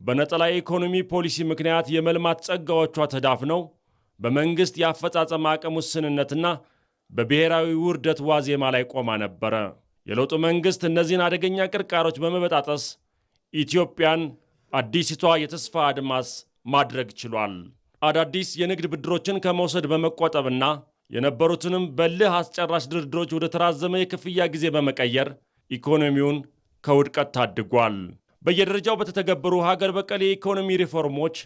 በነጠላ የኢኮኖሚ ፖሊሲ ምክንያት የመልማት ጸጋዎቿ ተዳፍነው በመንግሥት የአፈጻጸም አቅም ውስንነትና በብሔራዊ ውርደት ዋዜማ ላይ ቆማ ነበረ። የለውጡ መንግሥት እነዚህን አደገኛ ቅርቃሮች በመበጣጠስ ኢትዮጵያን አዲሲቷ የተስፋ አድማስ ማድረግ ችሏል። አዳዲስ የንግድ ብድሮችን ከመውሰድ በመቆጠብና የነበሩትንም በልህ አስጨራሽ ድርድሮች ወደ ተራዘመ የክፍያ ጊዜ በመቀየር ኢኮኖሚውን ከውድቀት ታድጓል። በየደረጃው በተተገበሩ ሀገር በቀል የኢኮኖሚ ሪፎርሞች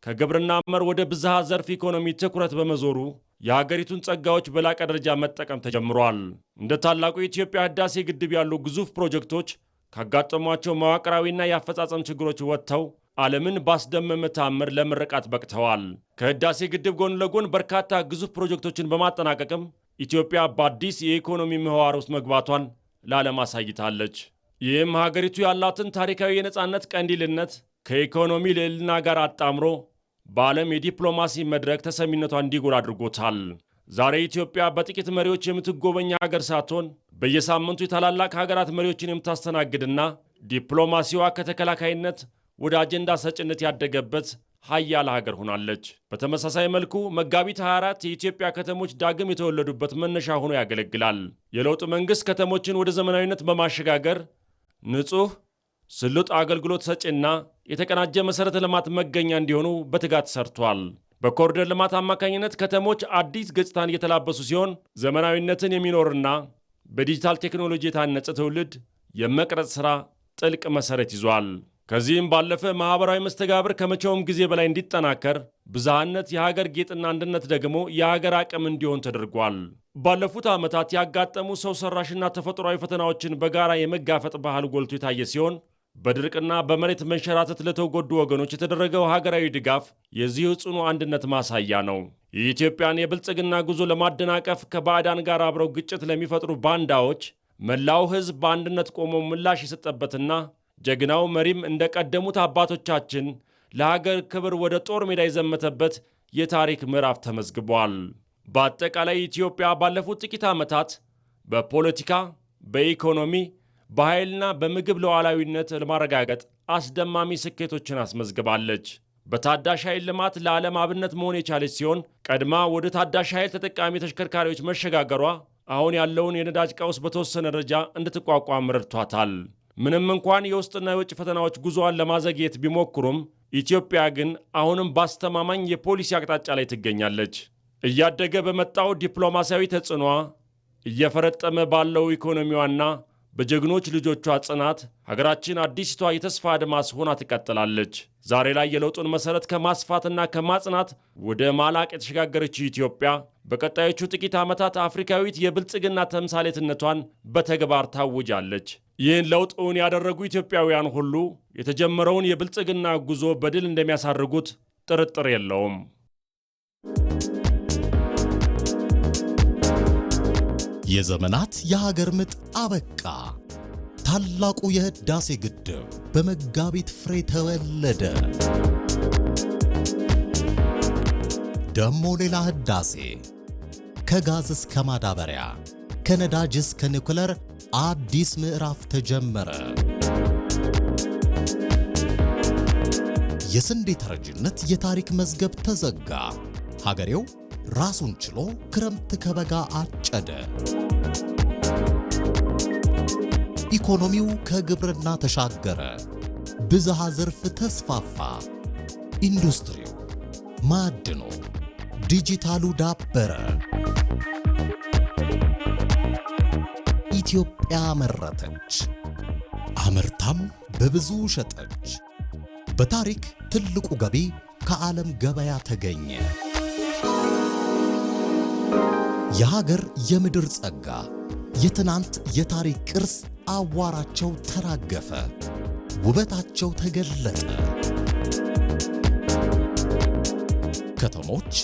ከግብርና መር ወደ ብዝሃ ዘርፍ ኢኮኖሚ ትኩረት በመዞሩ የሀገሪቱን ጸጋዎች በላቀ ደረጃ መጠቀም ተጀምሯል። እንደ ታላቁ የኢትዮጵያ ህዳሴ ግድብ ያሉ ግዙፍ ፕሮጀክቶች ካጋጠሟቸው መዋቅራዊና የአፈጻጸም ችግሮች ወጥተው ዓለምን ባስደመመ ተአምር ለምርቃት በቅተዋል። ከህዳሴ ግድብ ጎን ለጎን በርካታ ግዙፍ ፕሮጀክቶችን በማጠናቀቅም ኢትዮጵያ በአዲስ የኢኮኖሚ ምህዋር ውስጥ መግባቷን ለዓለም አሳይታለች። ይህም ሀገሪቱ ያላትን ታሪካዊ የነፃነት ቀንዲልነት ከኢኮኖሚ ልዕልና ጋር አጣምሮ በዓለም የዲፕሎማሲ መድረክ ተሰሚነቷ እንዲጎላ አድርጎታል። ዛሬ ኢትዮጵያ በጥቂት መሪዎች የምትጎበኝ ሀገር ሳትሆን በየሳምንቱ የታላላቅ ሀገራት መሪዎችን የምታስተናግድና ዲፕሎማሲዋ ከተከላካይነት ወደ አጀንዳ ሰጭነት ያደገበት ሀያል ሀገር ሆናለች። በተመሳሳይ መልኩ መጋቢት 24 የኢትዮጵያ ከተሞች ዳግም የተወለዱበት መነሻ ሆኖ ያገለግላል። የለውጥ መንግሥት ከተሞችን ወደ ዘመናዊነት በማሸጋገር ንጹሕ፣ ስሉጥ አገልግሎት ሰጪና የተቀናጀ መሠረተ ልማት መገኛ እንዲሆኑ በትጋት ሰርቷል። በኮሪደር ልማት አማካኝነት ከተሞች አዲስ ገጽታን እየተላበሱ ሲሆን ዘመናዊነትን የሚኖርና በዲጂታል ቴክኖሎጂ የታነጸ ትውልድ የመቅረጽ ሥራ ጥልቅ መሠረት ይዟል። ከዚህም ባለፈ ማኅበራዊ መስተጋብር ከመቼውም ጊዜ በላይ እንዲጠናከር፣ ብዝሃነት የሀገር ጌጥና አንድነት ደግሞ የሀገር አቅም እንዲሆን ተደርጓል። ባለፉት ዓመታት ያጋጠሙ ሰው ሰራሽና ተፈጥሯዊ ፈተናዎችን በጋራ የመጋፈጥ ባህል ጎልቶ የታየ ሲሆን በድርቅና በመሬት መንሸራተት ለተጎዱ ወገኖች የተደረገው ሀገራዊ ድጋፍ የዚሁ ጽኑ አንድነት ማሳያ ነው። የኢትዮጵያን የብልጽግና ጉዞ ለማደናቀፍ ከባዕዳን ጋር አብረው ግጭት ለሚፈጥሩ ባንዳዎች መላው ሕዝብ በአንድነት ቆሞ ምላሽ የሰጠበትና ጀግናው መሪም እንደ ቀደሙት አባቶቻችን ለሀገር ክብር ወደ ጦር ሜዳ የዘመተበት የታሪክ ምዕራፍ ተመዝግቧል። በአጠቃላይ ኢትዮጵያ ባለፉት ጥቂት ዓመታት በፖለቲካ፣ በኢኮኖሚ፣ በኃይልና በምግብ ሉዓላዊነት ለማረጋገጥ አስደማሚ ስኬቶችን አስመዝግባለች። በታዳሽ ኃይል ልማት ለዓለም አብነት መሆን የቻለች ሲሆን ቀድማ ወደ ታዳሽ ኃይል ተጠቃሚ ተሽከርካሪዎች መሸጋገሯ አሁን ያለውን የነዳጅ ቀውስ በተወሰነ ደረጃ እንድትቋቋም ረድቷታል። ምንም እንኳን የውስጥና የውጭ ፈተናዎች ጉዞዋን ለማዘግየት ቢሞክሩም ኢትዮጵያ ግን አሁንም ባስተማማኝ የፖሊሲ አቅጣጫ ላይ ትገኛለች። እያደገ በመጣው ዲፕሎማሲያዊ ተጽዕኖዋ፣ እየፈረጠመ ባለው ኢኮኖሚዋና በጀግኖች ልጆቿ ጽናት ሀገራችን አዲስቷ የተስፋ አድማስ ሆና ትቀጥላለች። ዛሬ ላይ የለውጡን መሠረት ከማስፋትና ከማጽናት ወደ ማላቅ የተሸጋገረችው ኢትዮጵያ በቀጣዮቹ ጥቂት ዓመታት አፍሪካዊት የብልጽግና ተምሳሌትነቷን በተግባር ታውጃለች። ይህን ለውጥ እውን ያደረጉ ኢትዮጵያውያን ሁሉ የተጀመረውን የብልጽግና ጉዞ በድል እንደሚያሳርጉት ጥርጥር የለውም። የዘመናት የሀገር ምጥ አበቃ። ታላቁ የህዳሴ ግድብ በመጋቢት ፍሬ ተወለደ። ደሞ ሌላ ህዳሴ። ከጋዝ እስከ ማዳበሪያ፣ ከነዳጅ እስከ ኒውክለር አዲስ ምዕራፍ ተጀመረ። የስንዴ ተረጅነት የታሪክ መዝገብ ተዘጋ። ሀገሬው ራሱን ችሎ ክረምት ከበጋ አጨደ። ኢኮኖሚው ከግብርና ተሻገረ። ብዝሃ ዘርፍ ተስፋፋ። ኢንዱስትሪው፣ ማዕድኑ፣ ዲጂታሉ ዳበረ። ኢትዮጵያ መረተች፣ አምርታም በብዙ ሸጠች። በታሪክ ትልቁ ገቢ ከዓለም ገበያ ተገኘ። የሀገር የምድር ጸጋ፣ የትናንት የታሪክ ቅርስ አዋራቸው ተራገፈ፣ ውበታቸው ተገለጠ። ከተሞች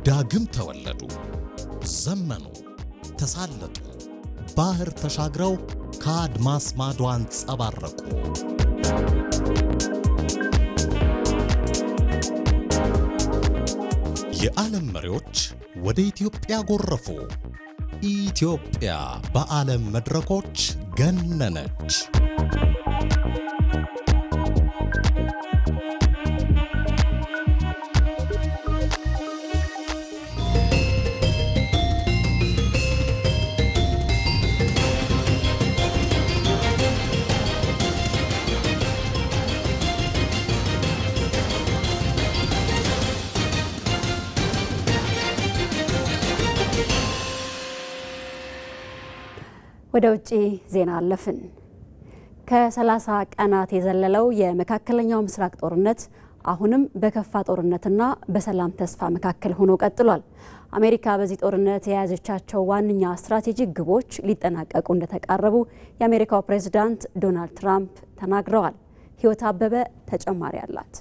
ዳግም ተወለዱ፣ ዘመኑ፣ ተሳለጡ፣ ባህር ተሻግረው ከአድማስ ማዶ አንጸባረቁ። የዓለም መሪዎች ወደ ኢትዮጵያ ጎረፉ። ኢትዮጵያ በዓለም መድረኮች ገነነች። ወደ ውጪ ዜና አለፍን። ከ30 ቀናት የዘለለው የመካከለኛው ምስራቅ ጦርነት አሁንም በከፋ ጦርነትና በሰላም ተስፋ መካከል ሆኖ ቀጥሏል። አሜሪካ በዚህ ጦርነት የያዘቻቸው ዋነኛ ስትራቴጂክ ግቦች ሊጠናቀቁ እንደተቃረቡ የአሜሪካው ፕሬዝዳንት ዶናልድ ትራምፕ ተናግረዋል። ህይወት አበበ ተጨማሪ አላት።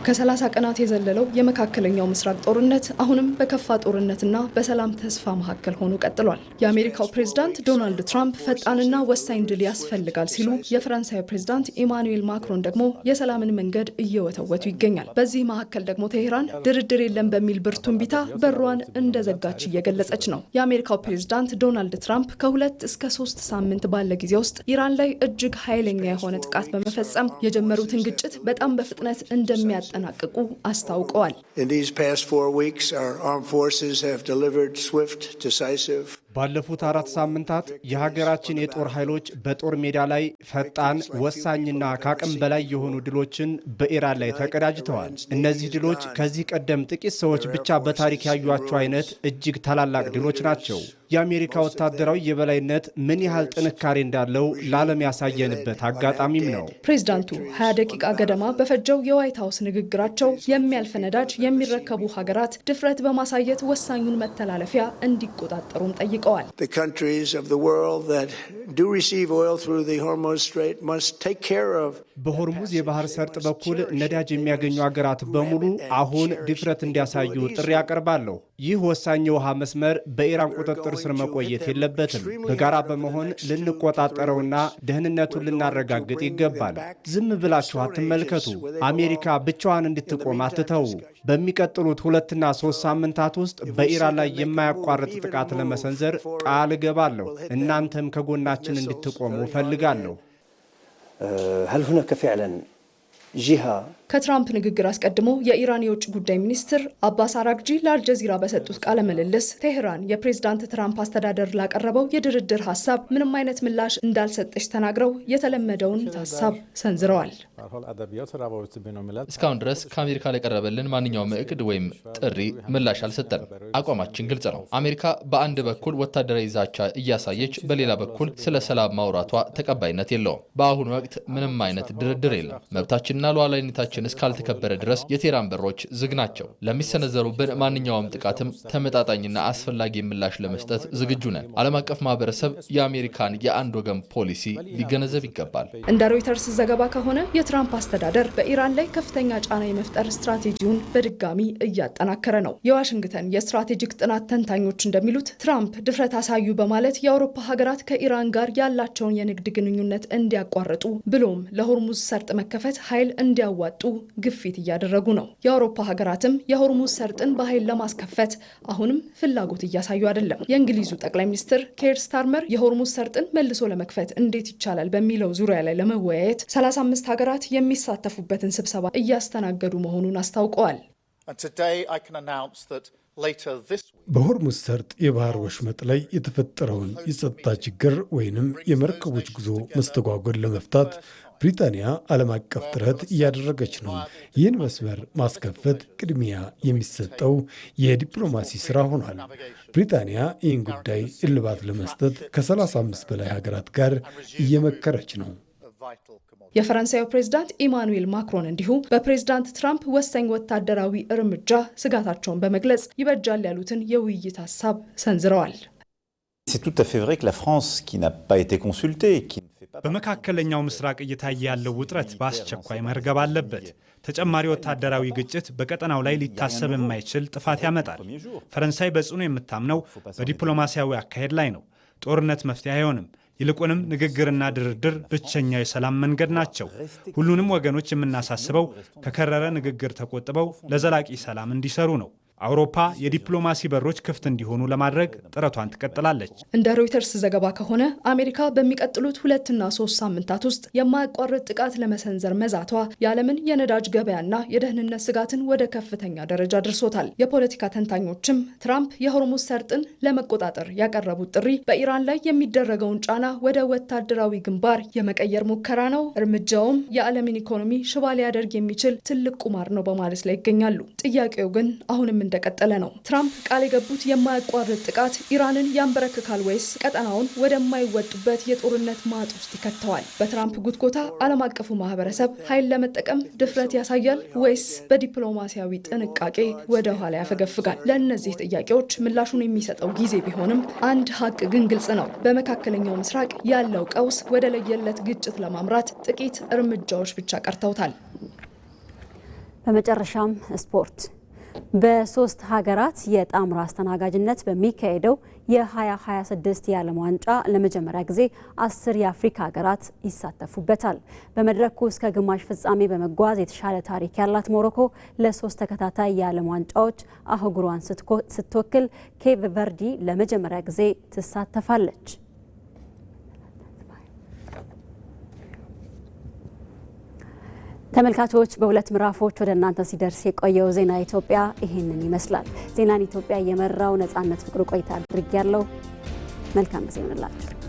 ከ30 ቀናት የዘለለው የመካከለኛው ምስራቅ ጦርነት አሁንም በከፋ ጦርነትና በሰላም ተስፋ መካከል ሆኖ ቀጥሏል። የአሜሪካው ፕሬዝዳንት ዶናልድ ትራምፕ ፈጣንና ወሳኝ ድል ያስፈልጋል ሲሉ፣ የፈረንሳዩ ፕሬዝዳንት ኢማኑኤል ማክሮን ደግሞ የሰላምን መንገድ እየወተወቱ ይገኛል። በዚህ መካከል ደግሞ ቴሄራን ድርድር የለም በሚል ብርቱ እምቢታ በሯን እንደዘጋች እየገለጸች ነው። የአሜሪካው ፕሬዝዳንት ዶናልድ ትራምፕ ከ2 እስከ 3 ሳምንት ባለ ጊዜ ውስጥ ኢራን ላይ እጅግ ኃይለኛ የሆነ ጥቃት በመፈጸም የጀመሩትን ግጭት በጣም በፍጥነት እንደሚያጠናቅቁ አስታውቀዋል። ባለፉት 4 ሳምንታት የሀገራችን የጦር ኃይሎች በጦር ሜዳ ላይ ፈጣን፣ ወሳኝና ከአቅም በላይ የሆኑ ድሎችን በኢራን ላይ ተቀዳጅተዋል። እነዚህ ድሎች ከዚህ ቀደም ጥቂት ሰዎች ብቻ በታሪክ ያዩቸው አይነት እጅግ ታላላቅ ድሎች ናቸው። የአሜሪካ ወታደራዊ የበላይነት ምን ያህል ጥንካሬ እንዳለው ለዓለም ያሳየንበት አጋጣሚም ነው። ፕሬዝዳንቱ 20 ደቂቃ ገደማ በፈጀው የዋይት ሀውስ ንግግራቸው የሚያልፍ ነዳጅ የሚረከቡ ሀገራት ድፍረት በማሳየት ወሳኙን መተላለፊያ እንዲቆጣጠሩም ጠይቀዋል። በሆርሙዝ የባህር ሰርጥ በኩል ነዳጅ የሚያገኙ ሀገራት በሙሉ አሁን ድፍረት እንዲያሳዩ ጥሪ ያቀርባለሁ። ይህ ወሳኝ የውሃ መስመር በኢራን ቁጥጥር ስር መቆየት የለበትም። በጋራ በመሆን ልንቆጣጠረውና ደህንነቱን ልናረጋግጥ ይገባል። ዝም ብላችሁ አትመልከቱ። አሜሪካ ብቻዋን እንድትቆም አትተው። በሚቀጥሉት 2 እና 3 ሳምንታት ውስጥ በኢራን ላይ የማያቋርጥ ጥቃት ለመሰንዘር ቃል እገባለሁ። እናንተም ከጎናችን እንድትቆሙ እፈልጋለሁ። هل هناك فعلا جهة ከትራምፕ ንግግር አስቀድሞ የኢራን የውጭ ጉዳይ ሚኒስትር አባስ አራግጂ ለአልጀዚራ በሰጡት ቃለ ምልልስ ቴሄራን የፕሬዝዳንት ትራምፕ አስተዳደር ላቀረበው የድርድር ሀሳብ ምንም አይነት ምላሽ እንዳልሰጠች ተናግረው የተለመደውን ሀሳብ ሰንዝረዋል። እስካሁን ድረስ ከአሜሪካ ለቀረበልን ማንኛውም እቅድ ወይም ጥሪ ምላሽ አልሰጠንም። አቋማችን ግልጽ ነው። አሜሪካ በአንድ በኩል ወታደራዊ ዛቻ እያሳየች፣ በሌላ በኩል ስለ ሰላም ማውራቷ ተቀባይነት የለውም። በአሁኑ ወቅት ምንም አይነት ድርድር የለም። መብታችንና ሉዓላዊነታችን እስካልተከበረ ድረስ የቴህራን በሮች ዝግ ናቸው። ለሚሰነዘሩብን ማንኛውም ጥቃትም ተመጣጣኝና አስፈላጊ ምላሽ ለመስጠት ዝግጁ ነን። ዓለም አቀፍ ማህበረሰብ የአሜሪካን የአንድ ወገን ፖሊሲ ሊገነዘብ ይገባል። እንደ ሮይተርስ ዘገባ ከሆነ የትራምፕ አስተዳደር በኢራን ላይ ከፍተኛ ጫና የመፍጠር ስትራቴጂውን በድጋሚ እያጠናከረ ነው። የዋሽንግተን የስትራቴጂክ ጥናት ተንታኞች እንደሚሉት ትራምፕ ድፍረት አሳዩ በማለት የአውሮፓ ሀገራት ከኢራን ጋር ያላቸውን የንግድ ግንኙነት እንዲያቋርጡ ብሎም ለሆርሙዝ ሰርጥ መከፈት ኃይል እንዲያዋጡ ግፊት እያደረጉ ነው። የአውሮፓ ሀገራትም የሆርሙዝ ሰርጥን በኃይል ለማስከፈት አሁንም ፍላጎት እያሳዩ አይደለም። የእንግሊዙ ጠቅላይ ሚኒስትር ኬር ስታርመር የሆርሙዝ ሰርጥን መልሶ ለመክፈት እንዴት ይቻላል በሚለው ዙሪያ ላይ ለመወያየት 35 ሀገራት የሚሳተፉበትን ስብሰባ እያስተናገዱ መሆኑን አስታውቀዋል። በሆርሙዝ ሰርጥ የባህር ወሽመጥ ላይ የተፈጠረውን የጸጥታ ችግር ወይንም የመርከቦች ጉዞ መስተጓጎል ለመፍታት ብሪታንያ ዓለም አቀፍ ጥረት እያደረገች ነው። ይህን መስመር ማስከፈት ቅድሚያ የሚሰጠው የዲፕሎማሲ ስራ ሆኗል። ብሪታንያ ይህን ጉዳይ እልባት ለመስጠት ከ35 በላይ ሀገራት ጋር እየመከረች ነው። የፈረንሳዩ ፕሬዝዳንት ኢማኑኤል ማክሮን እንዲሁ በፕሬዝዳንት ትራምፕ ወሳኝ ወታደራዊ እርምጃ ስጋታቸውን በመግለጽ ይበጃል ያሉትን የውይይት ሀሳብ ሰንዝረዋል። በመካከለኛው ምስራቅ እየታየ ያለው ውጥረት በአስቸኳይ መርገብ አለበት። ተጨማሪ ወታደራዊ ግጭት በቀጠናው ላይ ሊታሰብ የማይችል ጥፋት ያመጣል። ፈረንሳይ በጽኑ የምታምነው በዲፕሎማሲያዊ አካሄድ ላይ ነው። ጦርነት መፍትሄ አይሆንም። ይልቁንም ንግግርና ድርድር ብቸኛው የሰላም መንገድ ናቸው። ሁሉንም ወገኖች የምናሳስበው ከከረረ ንግግር ተቆጥበው ለዘላቂ ሰላም እንዲሰሩ ነው። አውሮፓ የዲፕሎማሲ በሮች ክፍት እንዲሆኑ ለማድረግ ጥረቷን ትቀጥላለች። እንደ ሮይተርስ ዘገባ ከሆነ አሜሪካ በሚቀጥሉት 2 እና 3 ሳምንታት ውስጥ የማያቋርጥ ጥቃት ለመሰንዘር መዛቷ የዓለምን የነዳጅ ገበያና የደህንነት ስጋትን ወደ ከፍተኛ ደረጃ አድርሶታል። የፖለቲካ ተንታኞችም ትራምፕ የሆርሙዝ ሰርጥን ለመቆጣጠር ያቀረቡት ጥሪ በኢራን ላይ የሚደረገውን ጫና ወደ ወታደራዊ ግንባር የመቀየር ሙከራ ነው፣ እርምጃውም የዓለምን ኢኮኖሚ ሽባ ሊያደርግ የሚችል ትልቅ ቁማር ነው በማለት ላይ ይገኛሉ። ጥያቄው ግን አሁንም እንደቀጠለ ነው። ትራምፕ ቃል የገቡት የማያቋርጥ ጥቃት ኢራንን ያንበረክካል ወይስ ቀጠናውን ወደማይወጡበት የጦርነት ማጥ ውስጥ ይከተዋል? በትራምፕ ጉትጎታ ዓለም አቀፉ ማህበረሰብ ኃይል ለመጠቀም ድፍረት ያሳያል ወይስ በዲፕሎማሲያዊ ጥንቃቄ ወደ ኋላ ያፈገፍጋል? ለእነዚህ ጥያቄዎች ምላሹን የሚሰጠው ጊዜ ቢሆንም አንድ ሀቅ ግን ግልጽ ነው። በመካከለኛው ምስራቅ ያለው ቀውስ ወደ ለየለት ግጭት ለማምራት ጥቂት እርምጃዎች ብቻ ቀርተውታል። በመጨረሻም ስፖርት። በሶስት ሀገራት የጣምራ አስተናጋጅነት በሚካሄደው የ2026 የዓለም ዋንጫ ለመጀመሪያ ጊዜ 10 የአፍሪካ ሀገራት ይሳተፉበታል። በመድረኩ እስከ ግማሽ ፍጻሜ በመጓዝ የተሻለ ታሪክ ያላት ሞሮኮ ለ3 ተከታታይ የዓለም ዋንጫዎች አህጉሯን ስትወክል፣ ኬፕ ቨርዲ ለመጀመሪያ ጊዜ ትሳተፋለች። ተመልካቾች በሁለት ምዕራፎች ወደ እናንተ ሲደርስ የቆየው ዜና ኢትዮጵያ ይህንን ይመስላል። ዜናን ኢትዮጵያ እየመራው ነጻነት ፍቅሩ ቆይታ አድርጌያለሁ። መልካም ጊዜ ይሁንላችሁ።